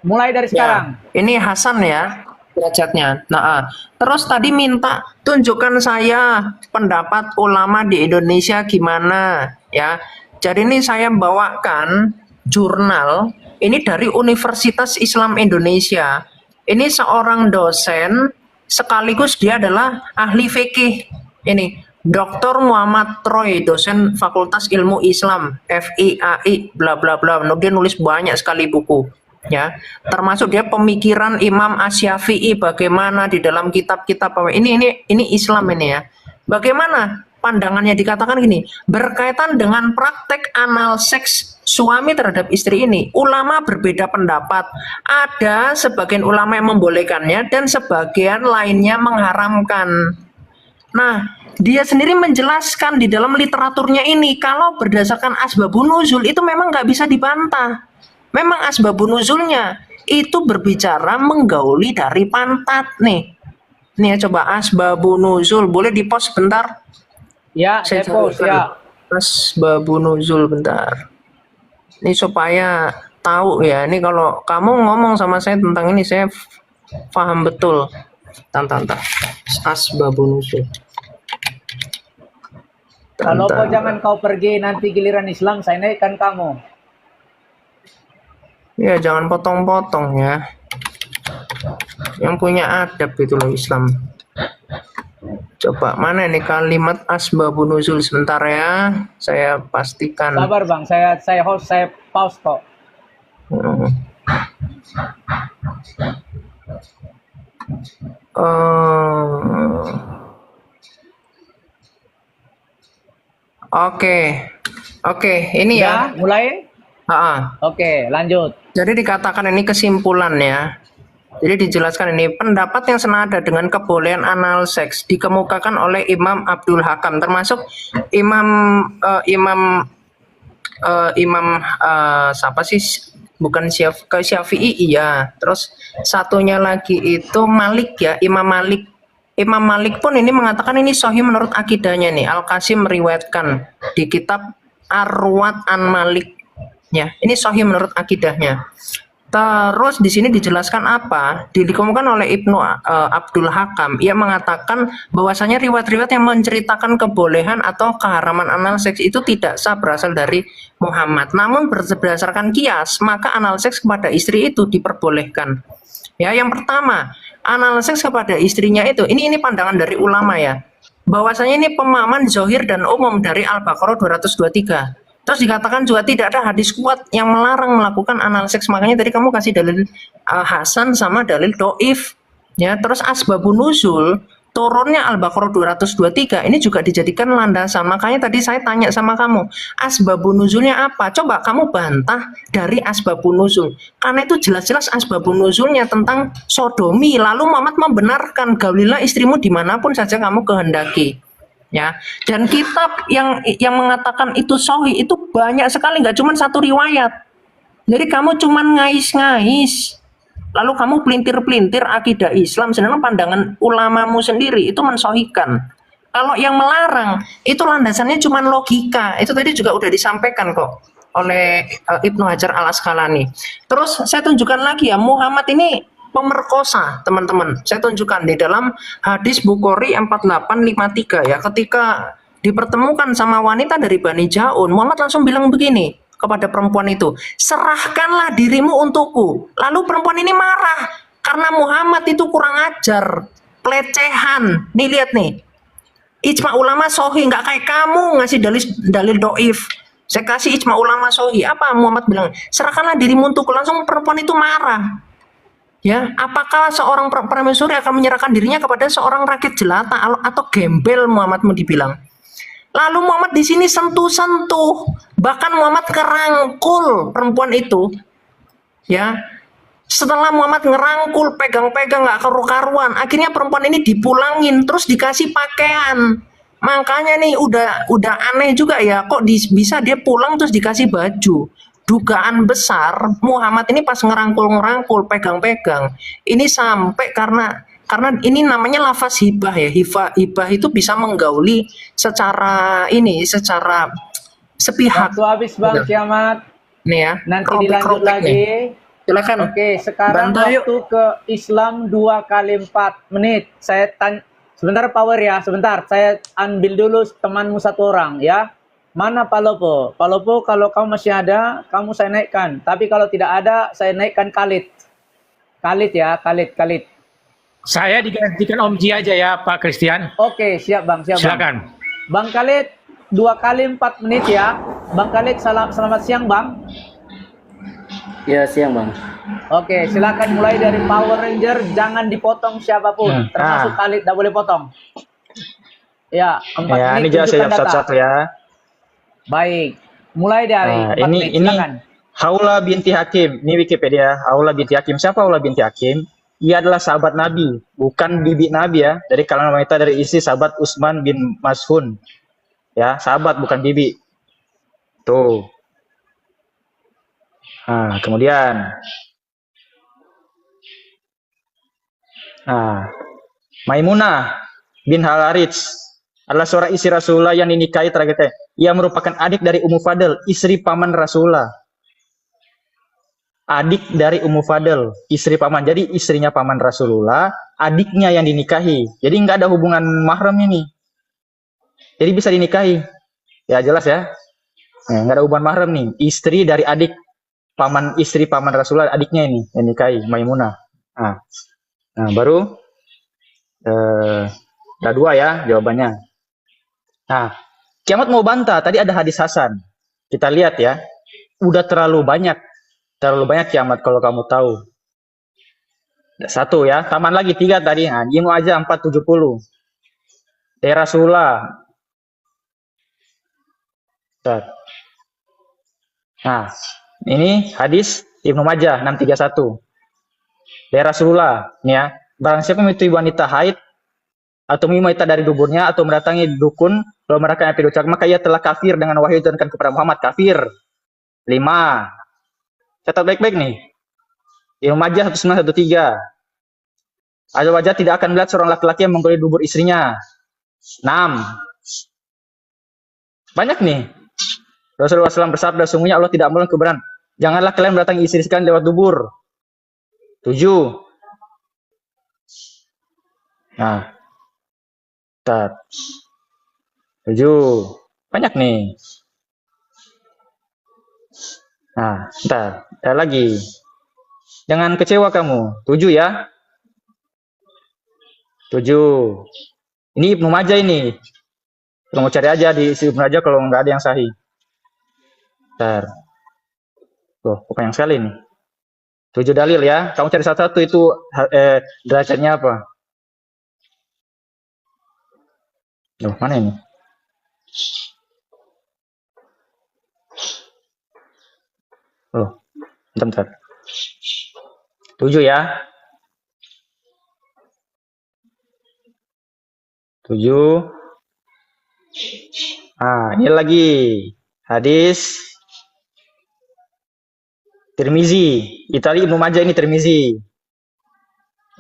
Mulai dari sekarang. Ya, ini Hasan ya derajatnya. Nah, terus tadi minta tunjukkan saya pendapat ulama di Indonesia gimana ya. Jadi ini saya bawakan jurnal ini dari Universitas Islam Indonesia. Ini seorang dosen sekaligus dia adalah ahli fikih. Ini Dr. Muhammad Troy, dosen Fakultas Ilmu Islam, FIAI, bla bla bla. Dia nulis banyak sekali buku. Ya, termasuk dia pemikiran Imam Asy-Syafi'i bagaimana di dalam kitab-kitab ini Islam ini ya. Bagaimana pandangannya dikatakan gini, berkaitan dengan praktek anal seks suami terhadap istri ini, ulama berbeda pendapat. Ada sebagian ulama yang membolehkannya dan sebagian lainnya mengharamkan. Nah, dia sendiri menjelaskan di dalam literaturnya ini kalau berdasarkan asbabun nuzul itu memang nggak bisa dibantah. Memang asbabun nuzulnya itu berbicara menggauli dari pantat nih. Nih ya, coba asbabun nuzul, boleh di-post bentar? Ya, saya post ya. Asbabun nuzul bentar. Ini supaya tahu ya. Ini kalau kamu ngomong sama saya tentang ini saya paham betul. Tantang. Asbabun nuzul. Kalau Bentar. kau jangan kau pergi, nanti giliran Islam saya naikkan kamu. Ya jangan potong-potong ya. Yang punya adab itu loh Islam. Coba mana ini kalimat asbabun nuzul, sebentar ya. Saya pastikan. Sabar bang, saya host, saya pause kok. Hmm. Oke, ini ya. Udah, mulai? Oke, lanjut. Jadi dikatakan ini kesimpulan ya. Jadi dijelaskan ini pendapat yang senada dengan kebolehan anal seks dikemukakan oleh Imam Abdul Hakam, termasuk Imam siapa sih? Bukan Syafi'i, iya. Terus satunya lagi itu Malik ya, Imam Malik. Imam Malik pun ini mengatakan ini sahih menurut akidahnya nih. Al-Qasim meriwayatkan di kitab Arwat an Malik. Ya, ini sahih menurut akidahnya. Terus di sini dijelaskan apa? Dikemukakan oleh Ibnu Abdul Hakam. Ia mengatakan bahwasanya riwayat-riwayat yang menceritakan kebolehan atau keharaman anal seks itu tidak sah berasal dari Muhammad. Namun berdasarkan kias, maka anal seks kepada istri itu diperbolehkan. Ya, yang pertama, anal seks kepada istrinya itu, ini pandangan dari ulama ya. Bahwasanya ini pemahaman zohir dan umum dari Al-Baqarah 223. Terus dikatakan juga tidak ada hadis kuat yang melarang melakukan anal seks. Makanya tadi kamu kasih dalil Hasan sama dalil doif. Ya, terus asbabun nuzul turunnya Al-Baqarah 223 ini juga dijadikan landasan. Makanya tadi saya tanya sama kamu, asbabun nuzulnya apa? Coba kamu bantah dari asbabun nuzul. Karena itu jelas-jelas asbabun nuzulnya tentang sodomi. Lalu Muhammad membenarkan gaulilah istrimu dimanapun saja kamu kehendaki. Ya, dan kitab yang mengatakan itu sahih itu banyak sekali, nggak cuma satu riwayat. Jadi kamu cuma ngais-ngais, lalu kamu pelintir-pelintir akidah Islam, sedangkan pandangan ulamamu sendiri itu mensahihkan. Kalau yang melarang itu landasannya cuma logika. Itu tadi juga udah disampaikan kok oleh Ibnu Hajar Al Asqalani. Terus saya tunjukkan lagi ya, Muhammad ini pemerkosa, teman-teman. Saya tunjukkan di dalam hadis Bukhari 4853 ya, ketika dipertemukan sama wanita dari Bani Jaun, Muhammad langsung bilang begini kepada perempuan itu, serahkanlah dirimu untukku. Lalu perempuan ini marah karena Muhammad itu kurang ajar, pelecehan. Nih lihat nih, ijma ulama sahih, nggak kayak kamu ngasih dalil doif. Saya kasih ijma ulama sahih. Apa Muhammad bilang? Serahkanlah dirimu untukku. Langsung perempuan itu marah. Ya, apakah seorang permaisuri akan menyerahkan dirinya kepada seorang rakyat jelata atau gembel, Muhammad mau dibilang. Lalu Muhammad di sini sentuh-sentuh, bahkan Muhammad kerangkul perempuan itu. Ya, setelah Muhammad ngerangkul, pegang-pegang nggak karu-karuan, akhirnya perempuan ini dipulangin, terus dikasih pakaian. Makanya nih udah aneh juga ya, kok bisa dia pulang terus dikasih baju. Dugaan besar Muhammad ini pas ngerangkul, pegang-pegang, ini sampai karena ini namanya lafaz hibah ya. Hibah itu bisa menggauli secara sepihak. Waktu habis Bang Kiamat. Nih ya. Nanti dilanjut lagi. Nih. Silakan. Oke, sekarang Bantu, waktu ke Islam 2 kali 4 menit. Saya tanya sebentar, Power ya, sebentar. Saya ambil dulu temanmu satu orang ya. Mana Palopo? Palopo kalau kamu masih ada, kamu saya naikkan. Tapi kalau tidak ada, saya naikkan Khalid. Khalid ya, Khalid. Saya digantikan Om Ji aja ya, Pak Christian. Oke, siap Bang, siap Silakan. Bang Khalid, 2 kali 4 menit ya. Bang Khalid, selamat siang Bang. Ya, siang Bang. Oke, silakan mulai dari Power Ranger, jangan dipotong siapapun, termasuk Khalid, tidak boleh potong. Ya, 4 Ya, menit ini jelas ya tunjukkan data. satu-satu ya. Baik, mulai dari 4 menit, silakan. Haula binti Hakim. Ini Wikipedia. Haula binti Hakim. Siapa Haula binti Hakim? Ia adalah sahabat Nabi, bukan bibi Nabi ya. Dari kalangan wanita dari istri sahabat Utsman bin Maz'un. Ya, sahabat bukan bibi. Tuh. Nah, kemudian. Nah, Maimunah bin Harits adalah seorang istri Rasulullah yang dinikahi terakhir. Ia merupakan adik dari Ummu Fadl, istri paman Rasulullah. Adik dari Ummu Fadl, istri paman. Jadi istrinya paman Rasulullah, adiknya yang dinikahi. Jadi nggak ada hubungan mahram ini. Jadi bisa dinikahi. Ya jelas ya. Nah, nggak ada hubungan mahram nih. Istri dari adik paman, istri paman Rasulullah, adiknya ini yang dinikahi, Maimunah. Nah, Nah, baru ada 2 ya jawabannya. Nah, kiamat mau bantah. Tadi ada hadis Hasan. Kita lihat ya. Udah terlalu banyak kiamat kalau kamu tahu. Ada 1 ya. Taman lagi 3 tadi. Nah, Ibnu aja 470. Ya Rasulullah. Nah, ini hadis Ibnu Majah 631. Ya Rasulullah, nih ya. Barang siapa menyetujui wanita haid atau wanita dari duburnya atau mendatangi dukun lalu mereka yang diucapkan maka ia telah kafir dengan wahyu yang diturunkan kepada Muhammad. Kafir. 5. Catat baik-baik nih. Ibnu Majah 1913. Ada wajah tidak akan melihat seorang laki-laki yang menggoleh dubur istrinya. 6. Banyak nih. Rasulullah SAW bersabda, sungguhnya Allah tidak melarang kebenaran. Janganlah kalian mendatangi istri kalian lewat dubur. 7. Nah, 7. Banyak nih. Nah, ada lagi. Jangan kecewa kamu. 7 ya. 7. Ini Ibnu Majah ini. Kalau mau cari aja di Ibnu Majah kalau nggak ada yang sahih. Tuh, banyak sekali nih. 7 dalil ya. Kamu cari satu-satu itu derajatnya apa? Loh, mana ini? Oh, bentar. 7 ya. 7. Ah, ini lagi hadis Tirmizi. Itali Ibnu Majah ini Tirmizi.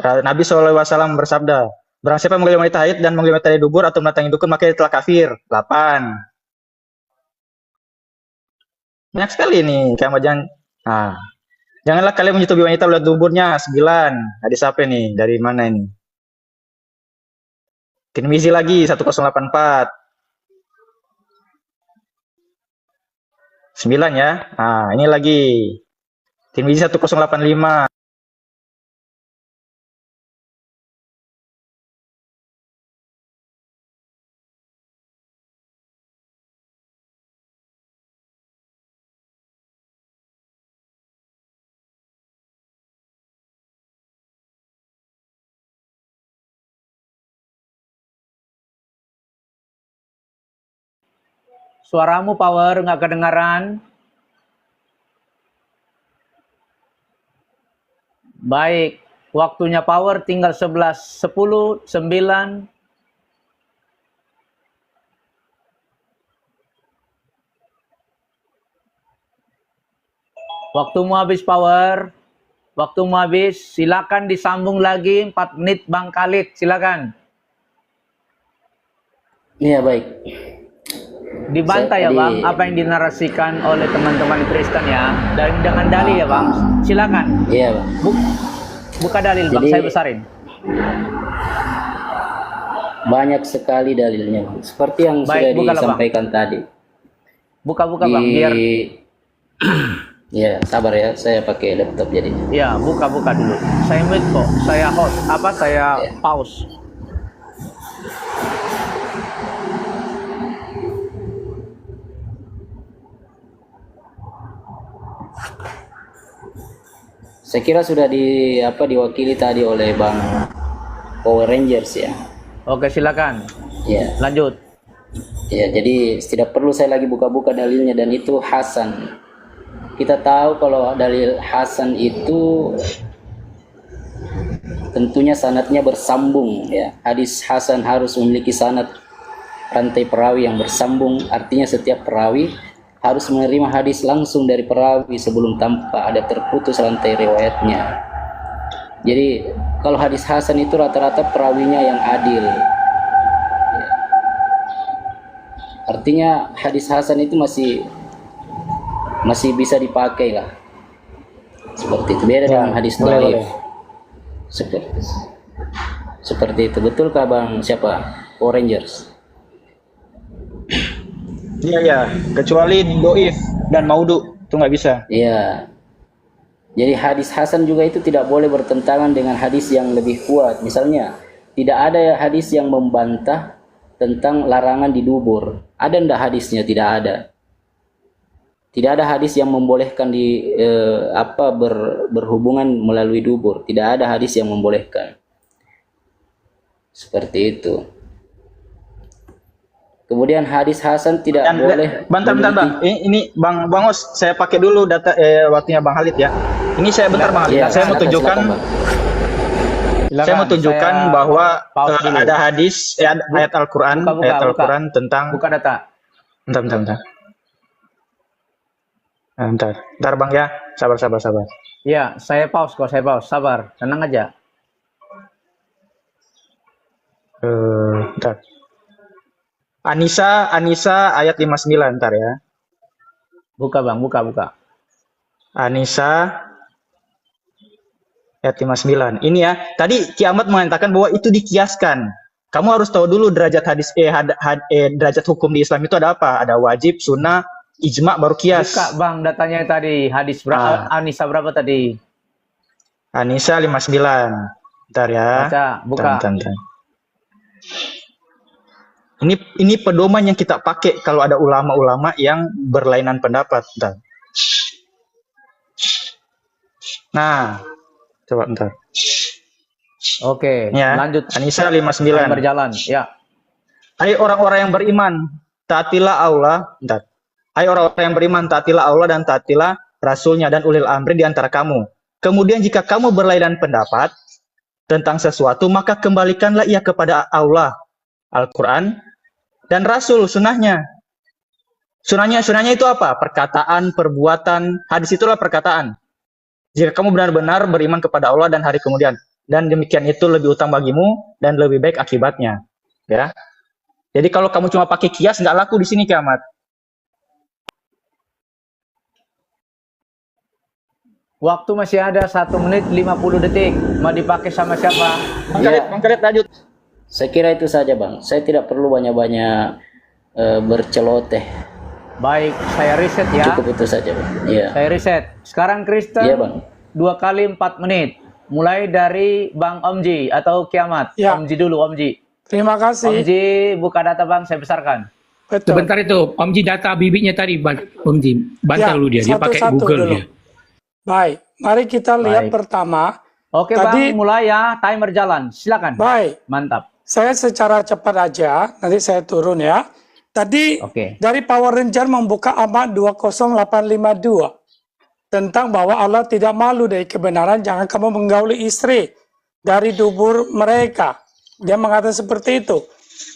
Nabi SAW bersabda, barang siapa menggoleh wanita haid dan menggoleh wanita dari dubur atau mendatangi dukun maka ia telah kafir. 8. Banyak sekali nih kamu janganlah kalian menyetubi wanita lewat duburnya. 9. Hadis apa nih? Dari mana ini? Tirmizi lagi 1084. 9 ya. Nah, ini lagi Tirmizi 1085. Suaramu Power nggak kedengaran. Baik, waktunya Power tinggal 11, 10, 9. Waktumu habis Power. Waktumu habis. Silakan disambung lagi 4 menit Bang Khalid. Silakan. Iya, baik. Dibantah ya Bang, apa yang dinarasikan oleh teman-teman Kristen ya. Dengan dalil ya Bang. Silakan. Iya, Bang. Buka dalil Bang, saya besarin. Banyak sekali dalilnya, Bang. Seperti yang Baik, sudah bukalah, disampaikan tadi. Buka-buka Bang, biar ya, sabar ya, saya pakai laptop jadinya. ya, buka-buka dulu. Saya mute kok. Saya host. Saya pause. Saya kira sudah diwakili tadi oleh Bang Power Rangers ya. Oke, silakan. Ya. Lanjut. Ya, jadi tidak perlu saya lagi buka-buka dalilnya, dan itu Hasan. Kita tahu kalau dalil Hasan itu tentunya sanadnya bersambung ya. Hadis Hasan harus memiliki sanad rantai perawi yang bersambung, artinya setiap perawi harus menerima hadis langsung dari perawi sebelum tanpa ada terputus rantai riwayatnya. Jadi kalau hadis Hasan itu rata-rata perawinya yang adil. Artinya hadis Hasan itu masih bisa dipakai lah. Seperti itu, beda dengan hadis dhaif. Seperti itu. Betulkah Bang Power Rangers? Iya, kecuali doif dan maudu itu nggak bisa. Iya. Jadi hadis hasan juga itu tidak boleh bertentangan dengan hadis yang lebih kuat. Misalnya, tidak ada hadis yang membantah tentang larangan di dubur. Ada ndak hadisnya? Tidak ada. Tidak ada hadis yang membolehkan berhubungan melalui dubur. Tidak ada hadis yang membolehkan. Seperti itu. Kemudian hadis hasan tidak boleh. Bentar, Bang. Ini Bang Os, saya pakai dulu data waktunya Bang Halid ya. Ini saya bentar Bang Halid. Ya, Saya mau tunjukkan. Saya mau tunjukkan bahwa ada hadis, ayat Al-Quran, Al-Quran tentang. Buka data. Bentar. Bentar Bang ya. Sabar. Ya, saya pause kok, sabar. Tenang aja. Bentar. Anisa ayat 59 ntar ya. Buka Bang, buka. Anisa ayat 59. Ini ya, tadi Kiamat mengatakan bahwa itu dikiaskan. Kamu harus tahu dulu derajat hadis derajat hukum di Islam itu ada apa? Ada wajib, sunnah, ijma, baru kias. Buka Bang datanya tadi, hadis berapa? Anisa berapa tadi? Anisa 59. Bentar ya. Baca, buka. Bentar. Ini pedoman yang kita pakai kalau ada ulama-ulama yang berlainan pendapat. Bentar. Nah, coba bentar. Oke, Ya, lanjut. Anisa 59. Berjalan, ya. Hai orang-orang yang beriman, taatilah Allah. Bentar. Hai orang-orang yang beriman, taatilah Allah dan taatilah Rasulnya dan ulil amri di antara kamu. Kemudian jika kamu berlainan pendapat tentang sesuatu, maka kembalikanlah ia kepada Allah, Al-Quran, dan Rasul, sunnahnya. Sunnahnya itu apa? Perkataan, perbuatan. Hadis itulah perkataan. Jika kamu benar-benar beriman kepada Allah dan hari kemudian, dan demikian itu lebih utama bagimu dan lebih baik akibatnya. Ya. Jadi kalau kamu cuma pakai kias, nggak laku di sini Kiamat. Waktu masih ada 1 menit 50 detik. Mau dipakai sama siapa? Bang Khalid, lanjut. Saya kira itu saja Bang. Saya tidak perlu banyak-banyak berceloteh. Baik, saya riset ya. Cukup itu saja Bang. Iya. Saya riset. Sekarang Kristen Iya Bang. 2 kali 4 menit. Mulai dari Bang Omji atau Kiamat. Ya. Omji dulu, Omji. Terima kasih. Omji buka data Bang, saya besarkan. Betul. Sebentar itu, Omji data bibitnya tadi, Omji. Bantal dulu dia pakai satu-satu Google dulu. dia. Baik, mari kita lihat Baik. pertama. Oke Tadi- Bang, mulai ya. Timer jalan. Silakan. Baik, Mantap. saya secara cepat aja, nanti saya turun ya. Tadi Oke. dari Power Ranger membuka amat 20852 tentang bahwa Allah tidak malu dari kebenaran, jangan kamu menggauli istri dari dubur mereka. Dia mengatakan seperti itu.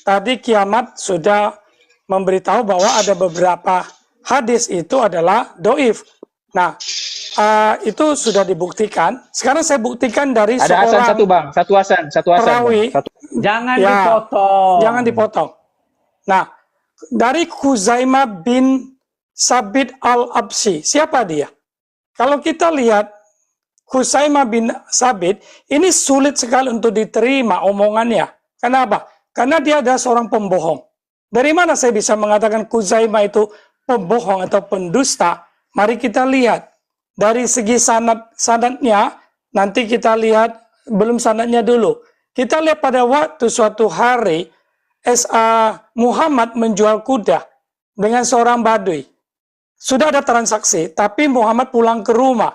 Tadi Kiamat sudah memberitahu bahwa ada beberapa hadis itu adalah doif. Nah, itu sudah dibuktikan. Sekarang saya buktikan dari Ada Hasan seorang satu Bang, satu Hasan. perawi. Bang. Jangan Ya, dipotong. Jangan dipotong. Nah, dari Khuzaimah bin Sabit al-Absi. Siapa dia? Kalau kita lihat Khuzaimah bin Sabit, ini sulit sekali untuk diterima omongannya. Kenapa? Karena dia adalah seorang pembohong. Dari mana saya bisa mengatakan Khuzaimah itu pembohong atau pendusta? Mari kita lihat. Dari segi sanadnya, nanti kita lihat, belum sanadnya dulu. Kita lihat pada waktu suatu hari, Muhammad menjual kuda dengan seorang badui. Sudah ada transaksi, tapi Muhammad pulang ke rumah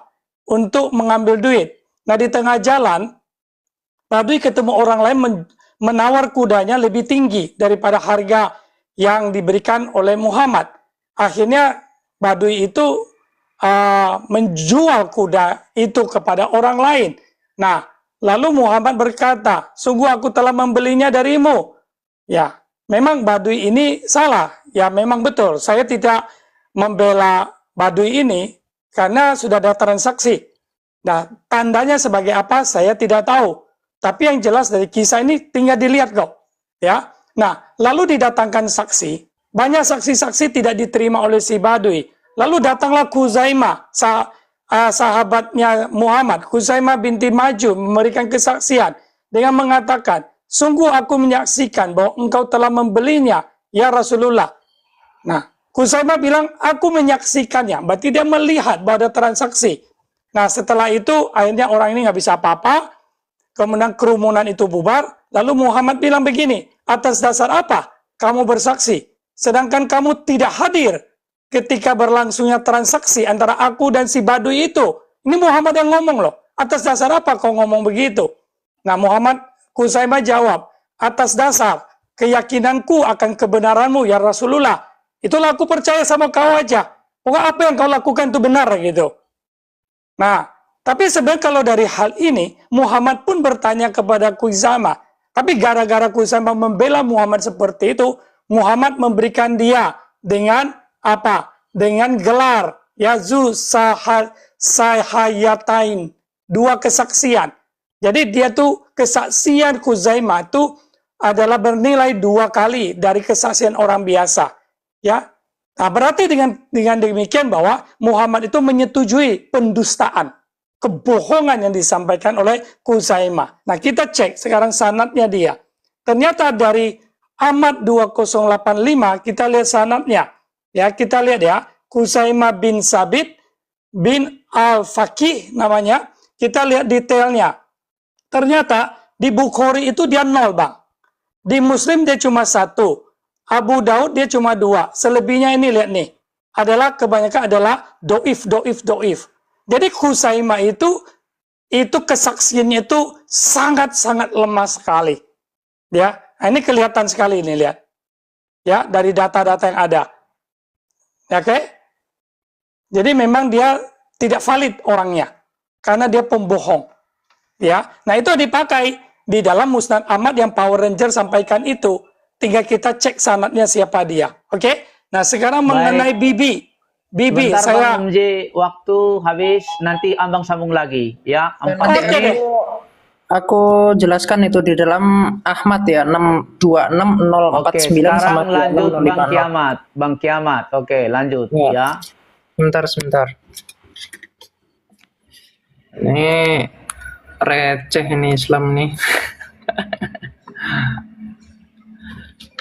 untuk mengambil duit. Nah, di tengah jalan, badui ketemu orang lain menawar kudanya lebih tinggi daripada harga yang diberikan oleh Muhammad. Akhirnya, badui itu menjual kuda itu kepada orang lain. Nah, lalu Muhammad berkata, sungguh aku telah membelinya darimu. Ya, memang badui ini salah. Ya, memang betul. Saya tidak membela badui ini karena sudah ada transaksi. Nah, tandanya sebagai apa saya tidak tahu. Tapi yang jelas dari kisah ini tinggal dilihat kok. Ya. Nah, lalu didatangkan saksi. Banyak saksi-saksi tidak diterima oleh si badui. Lalu datanglah Khuzaimah, sahabatnya Muhammad, Khuzaimah binti Maju memberikan kesaksian dengan mengatakan, sungguh aku menyaksikan bahwa engkau telah membelinya, ya Rasulullah. Nah, Khuzaimah bilang, aku menyaksikannya, berarti dia melihat bahwa ada transaksi. Nah, setelah itu akhirnya orang ini nggak bisa apa-apa, kemudian kerumunan itu bubar, lalu Muhammad bilang begini, atas dasar apa kamu bersaksi, sedangkan kamu tidak hadir ketika berlangsungnya transaksi antara aku dan si Badui itu. Ini Muhammad yang ngomong loh, atas dasar apa kau ngomong begitu? Nah, Muhammad Khuzaimah jawab, atas dasar keyakinanku akan kebenaranmu ya Rasulullah. Itulah aku percaya sama kau aja. Pokoknya apa yang kau lakukan itu benar gitu. Nah, tapi sebenarnya kalau dari hal ini, Muhammad pun bertanya kepada Khuzaimah. Tapi gara-gara Khuzaimah membela Muhammad seperti itu, Muhammad memberikan dia dengan apa? Dengan gelar Yazu Sahayatain, 2 kesaksian. Jadi dia tuh kesaksian Khuzaimah itu adalah bernilai 2 kali dari kesaksian orang biasa. Ya, nah berarti dengan demikian bahwa Muhammad itu menyetujui pendustaan, kebohongan yang disampaikan oleh Khuzaimah. Nah kita cek sekarang sanadnya dia. Ternyata dari Ahmad 2085 kita lihat sanadnya. Ya kita lihat ya, Khuzaimah bin Sabit bin Al-Faqih namanya. Kita lihat detailnya. Ternyata di Bukhari itu dia 0 bang. Di Muslim dia cuma 1. Abu Daud dia cuma 2. Selebihnya ini lihat nih. Kebanyakan adalah doif. Jadi Khuzaimah itu kesaksiannya itu sangat-sangat lemah sekali. Ya, nah, ini kelihatan sekali ini lihat. Ya, dari data-data yang ada. Ya, oke? Jadi memang dia tidak valid orangnya karena dia pembohong. Ya. Nah, itu dipakai di dalam Musnad Ahmad yang Power Ranger sampaikan itu. Tinggal kita cek sanadnya siapa dia. Oke? Nah, sekarang mengenai Bibi. Bibi, Bentar saya Bang MJ, waktu habis, nanti Abang sambung lagi. Ya, 4 Oke menit. deh. Aku jelaskan itu di dalam Ahmad ya, Oke, 626049 sama sekarang lanjut Bang 2050. Kiamat. Bang Kiamat, oke lanjut. Ya. Ya. Sebentar. Ini receh ini Islam nih.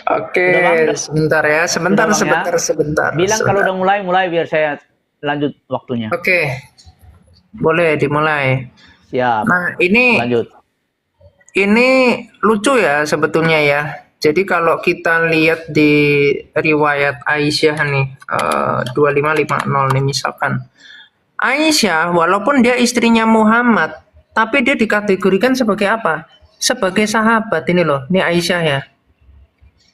Oke, Udah, Bang? sebentar ya, sebentar. Bilang kalau udah mulai biar saya lanjut waktunya. Oke, boleh dimulai. Siap. Nah, ini Lanjut. lucu ya sebetulnya ya. Jadi kalau kita lihat di riwayat Aisyah nih, 2550 nih misalkan. Aisyah, walaupun dia istrinya Muhammad, tapi dia dikategorikan sebagai apa? Sebagai sahabat ini loh, ini Aisyah ya.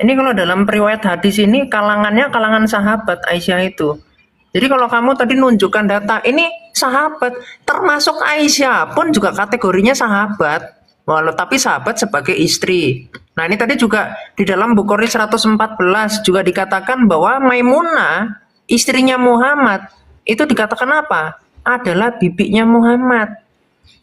Ini kalau dalam riwayat hadis ini kalangannya kalangan sahabat Aisyah itu. Jadi kalau kamu tadi nunjukkan data, ini sahabat, termasuk Aisyah pun juga kategorinya sahabat. Walau tapi sahabat sebagai istri. Nah ini tadi juga di dalam Bukhari 114 juga dikatakan bahwa Maimunah, istrinya Muhammad, itu dikatakan apa? Adalah bibinya Muhammad.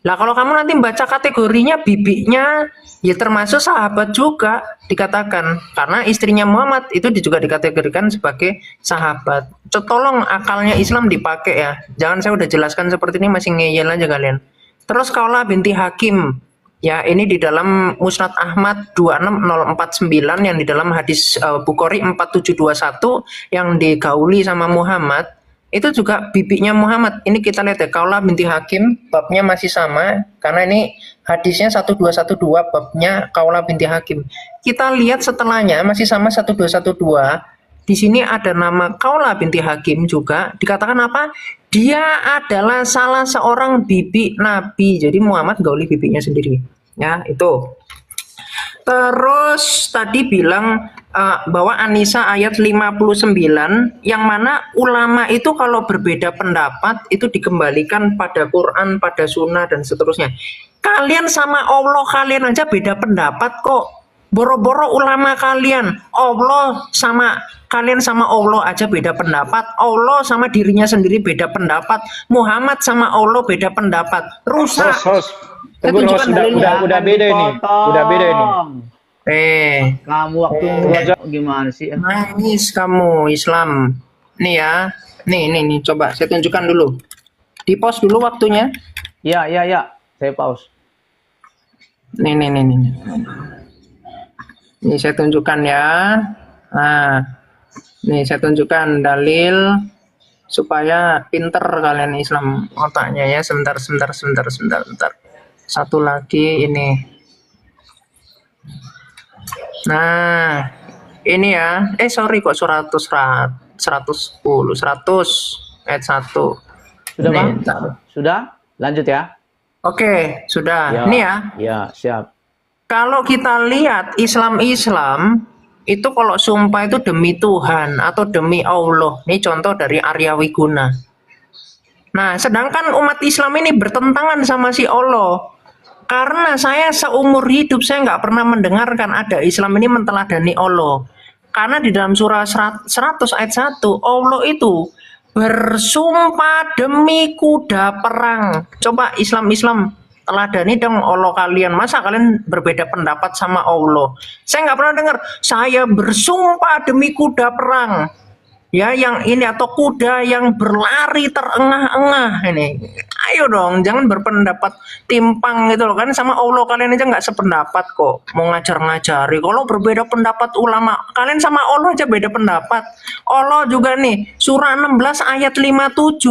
Lah kalau kamu nanti baca kategorinya bibinya, ya termasuk sahabat juga dikatakan. Karena istrinya Muhammad itu juga dikategorikan sebagai sahabat. Tolong akalnya Islam dipakai ya. Jangan saya udah jelaskan seperti ini masih ngeyel aja kalian. Terus Khawlah binti Hakim. Ya ini di dalam Musnad Ahmad 26049 yang di dalam hadis Bukhari 4721 yang digauli sama Muhammad. Itu juga bibinya Muhammad. Ini kita lihat ya, Khawlah binti Hakim, babnya masih sama karena ini hadisnya 1212 babnya Khawlah binti Hakim. Kita lihat setelahnya masih sama 1212. Di sini ada nama Khawlah binti Hakim juga. Dikatakan apa? Dia adalah salah seorang bibi Nabi. Jadi Muhammad gauli bibinya sendiri. Ya, itu. Terus tadi bilang bahwa An-Nisa ayat 59 yang mana ulama itu kalau berbeda pendapat itu dikembalikan pada Quran, pada sunnah dan seterusnya. Kalian sama Allah kalian aja beda pendapat kok. Boro-boro ulama kalian, Allah sama kalian sama Allah aja beda pendapat. Allah sama dirinya sendiri beda pendapat. Muhammad sama Allah beda pendapat. Rusak. Host. Saya Tunggu, tunjukkan host. dalilnya. Udah beda ini. Udah beda ini. Kamu waktu gimana sih? Nangis kamu Islam. Nih ya. Nih, coba saya tunjukkan dulu. Di pause dulu waktunya. Ya. Saya pause. Nih. Ini saya tunjukkan ya. Nah, nih saya tunjukkan dalil supaya pinter kalian Islam otaknya ya. Sebentar. Satu lagi ini. Nah, ini ya. Sorry kok 100 ayat 1. Sudah, Nih, Bang? bentar. Sudah? Lanjut ya. Oke, sudah. Ya. Ini ya. Ya, siap. Kalau kita lihat Islam itu kalau sumpah itu demi Tuhan atau demi Allah. Ini contoh dari Arya Wiguna. Nah, sedangkan umat Islam ini bertentangan sama si Allah. Karena saya seumur hidup saya nggak pernah mendengarkan ada Islam ini menteladani Allah. Karena di dalam surah 100 ayat 1, Allah itu bersumpah demi kuda perang. Coba Islam teladani dong Allah kalian. Masa kalian berbeda pendapat sama Allah? Saya nggak pernah dengar saya bersumpah demi kuda perang. Ya, yang ini atau kuda yang berlari terengah-engah ini. Ayo dong, jangan berpendapat timpang gitu loh kan, sama Allah kalian aja nggak sependapat kok. Mau ngajar-ngajari. Kalau berbeda pendapat ulama, kalian sama Allah aja beda pendapat. Allah juga nih, surah 16 ayat 57.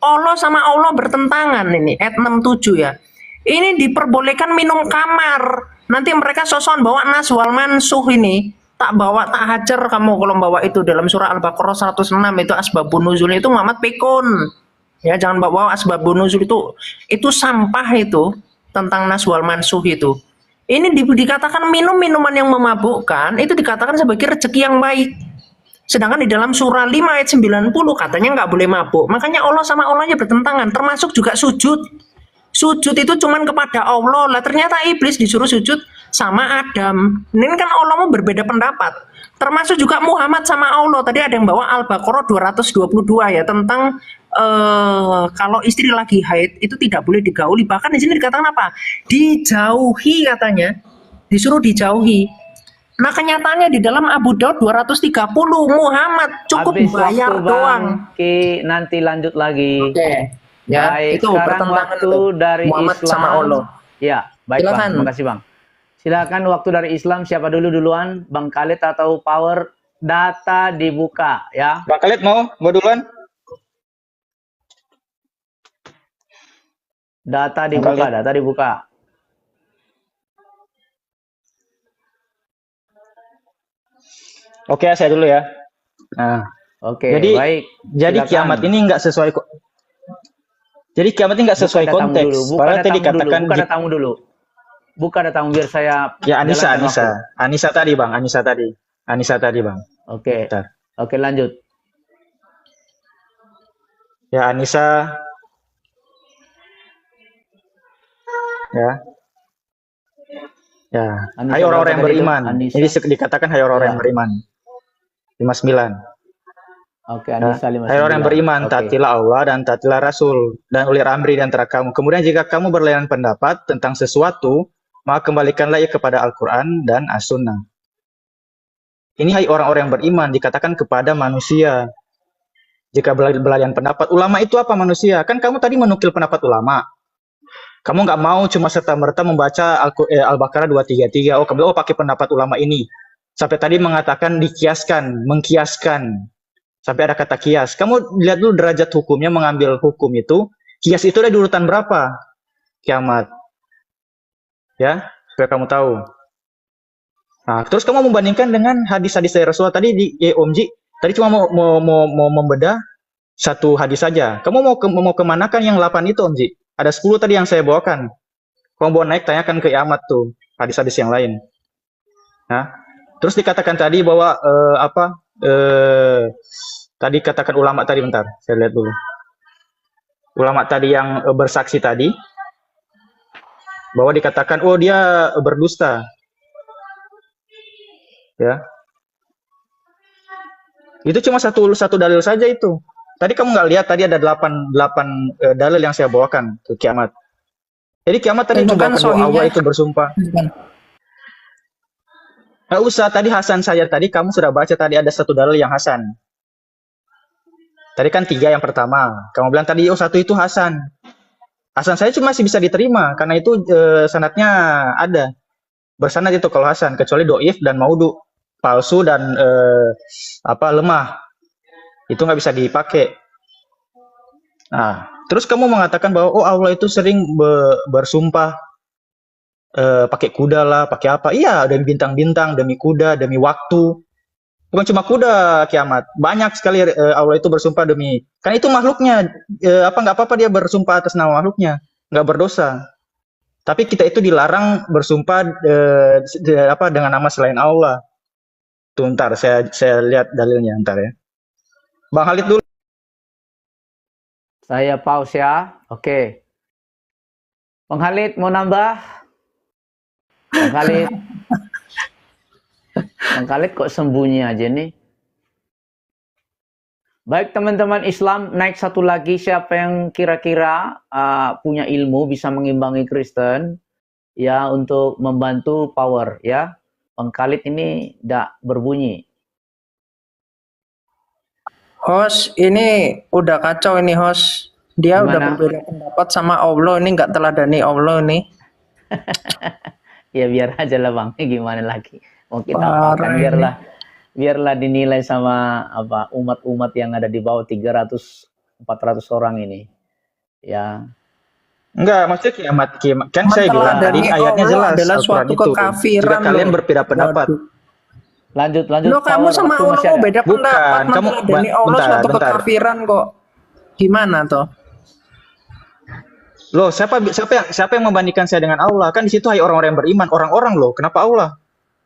Allah sama Allah bertentangan ini, ayat 67 ya. Ini diperbolehkan minum kamar. Nanti mereka sosokan bawa nas wal mansuh ini. Tak bawa, tak hajar kamu kalau bawa itu. Dalam surah Al-Baqarah 106 itu asbabun nuzul itu Muhammad pikun. Ya, jangan bawa asbabun nuzul itu sampah itu tentang nas wal mansuh itu. Ini dikatakan minum-minuman yang memabukkan itu dikatakan sebagai rezeki yang baik. Sedangkan di dalam surah 5 ayat 90 katanya nggak boleh mabuk. Makanya Allah sama Allahnya bertentangan, termasuk juga sujud. Sujud itu cuman kepada Allah. Lah ternyata iblis disuruh sujud sama Adam. Ini kan Allah mau berbeda pendapat. Termasuk juga Muhammad sama Allah. Tadi ada yang bawa Al-Baqarah 222 ya tentang kalau istri lagi haid itu tidak boleh digauli. Bahkan di sini dikatakan apa? Dijauhi katanya. Disuruh dijauhi. Nah, kenyataannya di dalam Abu Daud 230 Muhammad cukup Habis bayar waktu, Bang. doang. Ki, nanti lanjut lagi. Oke. Ya, Baik, itu sekarang pertentangan waktu itu. dari Muhammad Islam. sama Allah. Ya, baik Silakan. Bang. Terima kasih Bang. Silakan waktu dari Islam siapa dulu duluan? Bang Khalid atau Power? Data dibuka ya. Bang Khalid mau duluan? Data Bang dibuka, Khalid. data dibuka. Oke, saya dulu ya. Nah, Oke, jadi baik. Silakan. kiamat ini nggak sesuai Jadi kiamat ini nggak sesuai Buka datamu konteks. dulu, buka Padahal tadi datamu dulu, dikatakan buka datamu dulu. Buka datamu biar saya ya Anissa, jalankan waktu. Anissa tadi Bang, Anissa tadi Bang. Oke. Bentar. Oke, lanjut. Ya Anissa. Ya. Ya. Anissa Hai orang-orang yang berapa tadi itu? beriman. Anissa. Ini dikatakan hai orang-orang Ya. yang beriman. 59. Oke, Ya. Anissa 59. Hai orang yang beriman, Oke. taatilah Allah dan taatilah Rasul dan ulil amri di antara kamu. Kemudian jika kamu berlainan pendapat tentang sesuatu, maka kembalikanlah ia kepada Al-Quran dan As-Sunnah. Ini hai orang-orang yang beriman, dikatakan kepada manusia. Jika berlainan pendapat, ulama itu apa manusia? Kan kamu tadi menukil pendapat ulama. Kamu nggak mau cuma serta-merta membaca Al-Baqarah 233. Oh, kamu pakai pendapat ulama ini. Sampai tadi mengatakan dikiaskan, mengkiaskan. Sampai ada kata kias. Kamu lihat dulu derajat hukumnya, mengambil hukum itu. Kias itu ada di urutan berapa? Kiamat. Ya, supaya kamu tahu. Nah, terus kamu membandingkan dengan hadis-hadis dari Rasulullah tadi di Om Ji. Tadi cuma mau membedah satu hadis saja. Kamu mau kemanakan yang 8 itu Om Ji? Ada 10 tadi yang saya bawakan. Kamu bawa naik, tanyakan ke Kiamat tuh hadis-hadis yang lain. Nah, terus dikatakan tadi bahwa tadi katakan ulama tadi, bentar, saya lihat dulu. Ulama tadi yang bersaksi tadi, bahwa dikatakan, oh dia berdusta. Ya. Itu cuma satu dalil saja itu. Tadi kamu nggak lihat, tadi ada 8 dalil yang saya bawakan ke Kiamat. Jadi Kiamat tadi Tunjukkan membawakan bahwa Allah sohinya. itu bersumpah. Nggak usah, tadi Hasan saya tadi kamu sudah baca tadi ada satu dalil yang Hasan. Tadi kan 3 yang pertama. Kamu bilang tadi, oh 1 itu Hasan. Hasan saya cuma masih bisa diterima, karena itu sanadnya ada. Bersanad itu kalau Hasan, kecuali doif dan maudu. Palsu dan lemah. Itu nggak bisa dipakai. Nah, terus kamu mengatakan bahwa oh Allah itu sering bersumpah pakai kuda lah, pakai apa? Iya, demi bintang-bintang, demi kuda, demi waktu. Bukan cuma kuda kiamat, banyak sekali Allah itu bersumpah demi. Kan itu makhluknya, nggak apa-apa dia bersumpah atas nama makhluknya, nggak berdosa. Tapi kita itu dilarang bersumpah dengan nama selain Allah. Tuh, ntar saya lihat dalilnya ntar ya. Bang Khalid dulu. Saya pause ya. Oke. Bang Khalid mau nambah? Bang Khalid. Bang Khalid kok sembunyi aja nih? Baik teman-teman Islam, naik satu lagi, siapa yang kira-kira punya ilmu bisa mengimbangi Kristen ya untuk membantu power ya. Bang Khalid ini tidak berbunyi. Host, ini udah kacau ini host. Dia udah Gimana? berbeda pendapat sama Allah, ini nggak teladani Allah nih. Ya biar aja lah Bang, gimana lagi. Mau kita Parah apakan, ini. biarlah dinilai sama umat-umat yang ada di bawah 300-400 orang ini. Ya. Enggak, maksudnya kiamat. Kan saya bilang tadi Meneladani ayatnya Allah jelas adalah Al-Quran suatu itu. kekafiran, Jika kalian loh. berbeda pendapat. Waduh. Lanjut. Lo kamu Power, sama waktu Allah masih mau ada. beda Bukan, pendapat, kamu meneladani Allah suatu bentar. kekafiran kok. Gimana toh? Loh, siapa yang membandingkan saya dengan Allah? Kan di situ hanya orang-orang yang beriman, orang-orang loh. Kenapa Allah?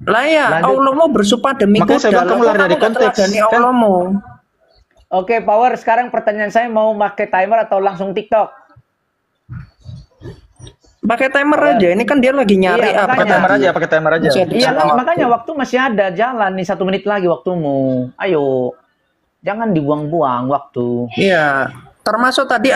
Lah ya, Lanjut. Allah mau bersumpah demi Makanya saya kuda. bilang kamu Lah, lari kok dari nggak konteks, teladani kan? Allahmu? Oke, Power, sekarang pertanyaan saya mau pakai timer atau langsung TikTok? Pakai timer aja. Ini kan dia lagi nyari Iya, apa makanya. Pakai timer aja. Jadi Iya, sama makanya waktu masih ada, jalan nih 1 menit lagi waktumu. Ayo, jangan dibuang-buang waktu. Iya, termasuk tadi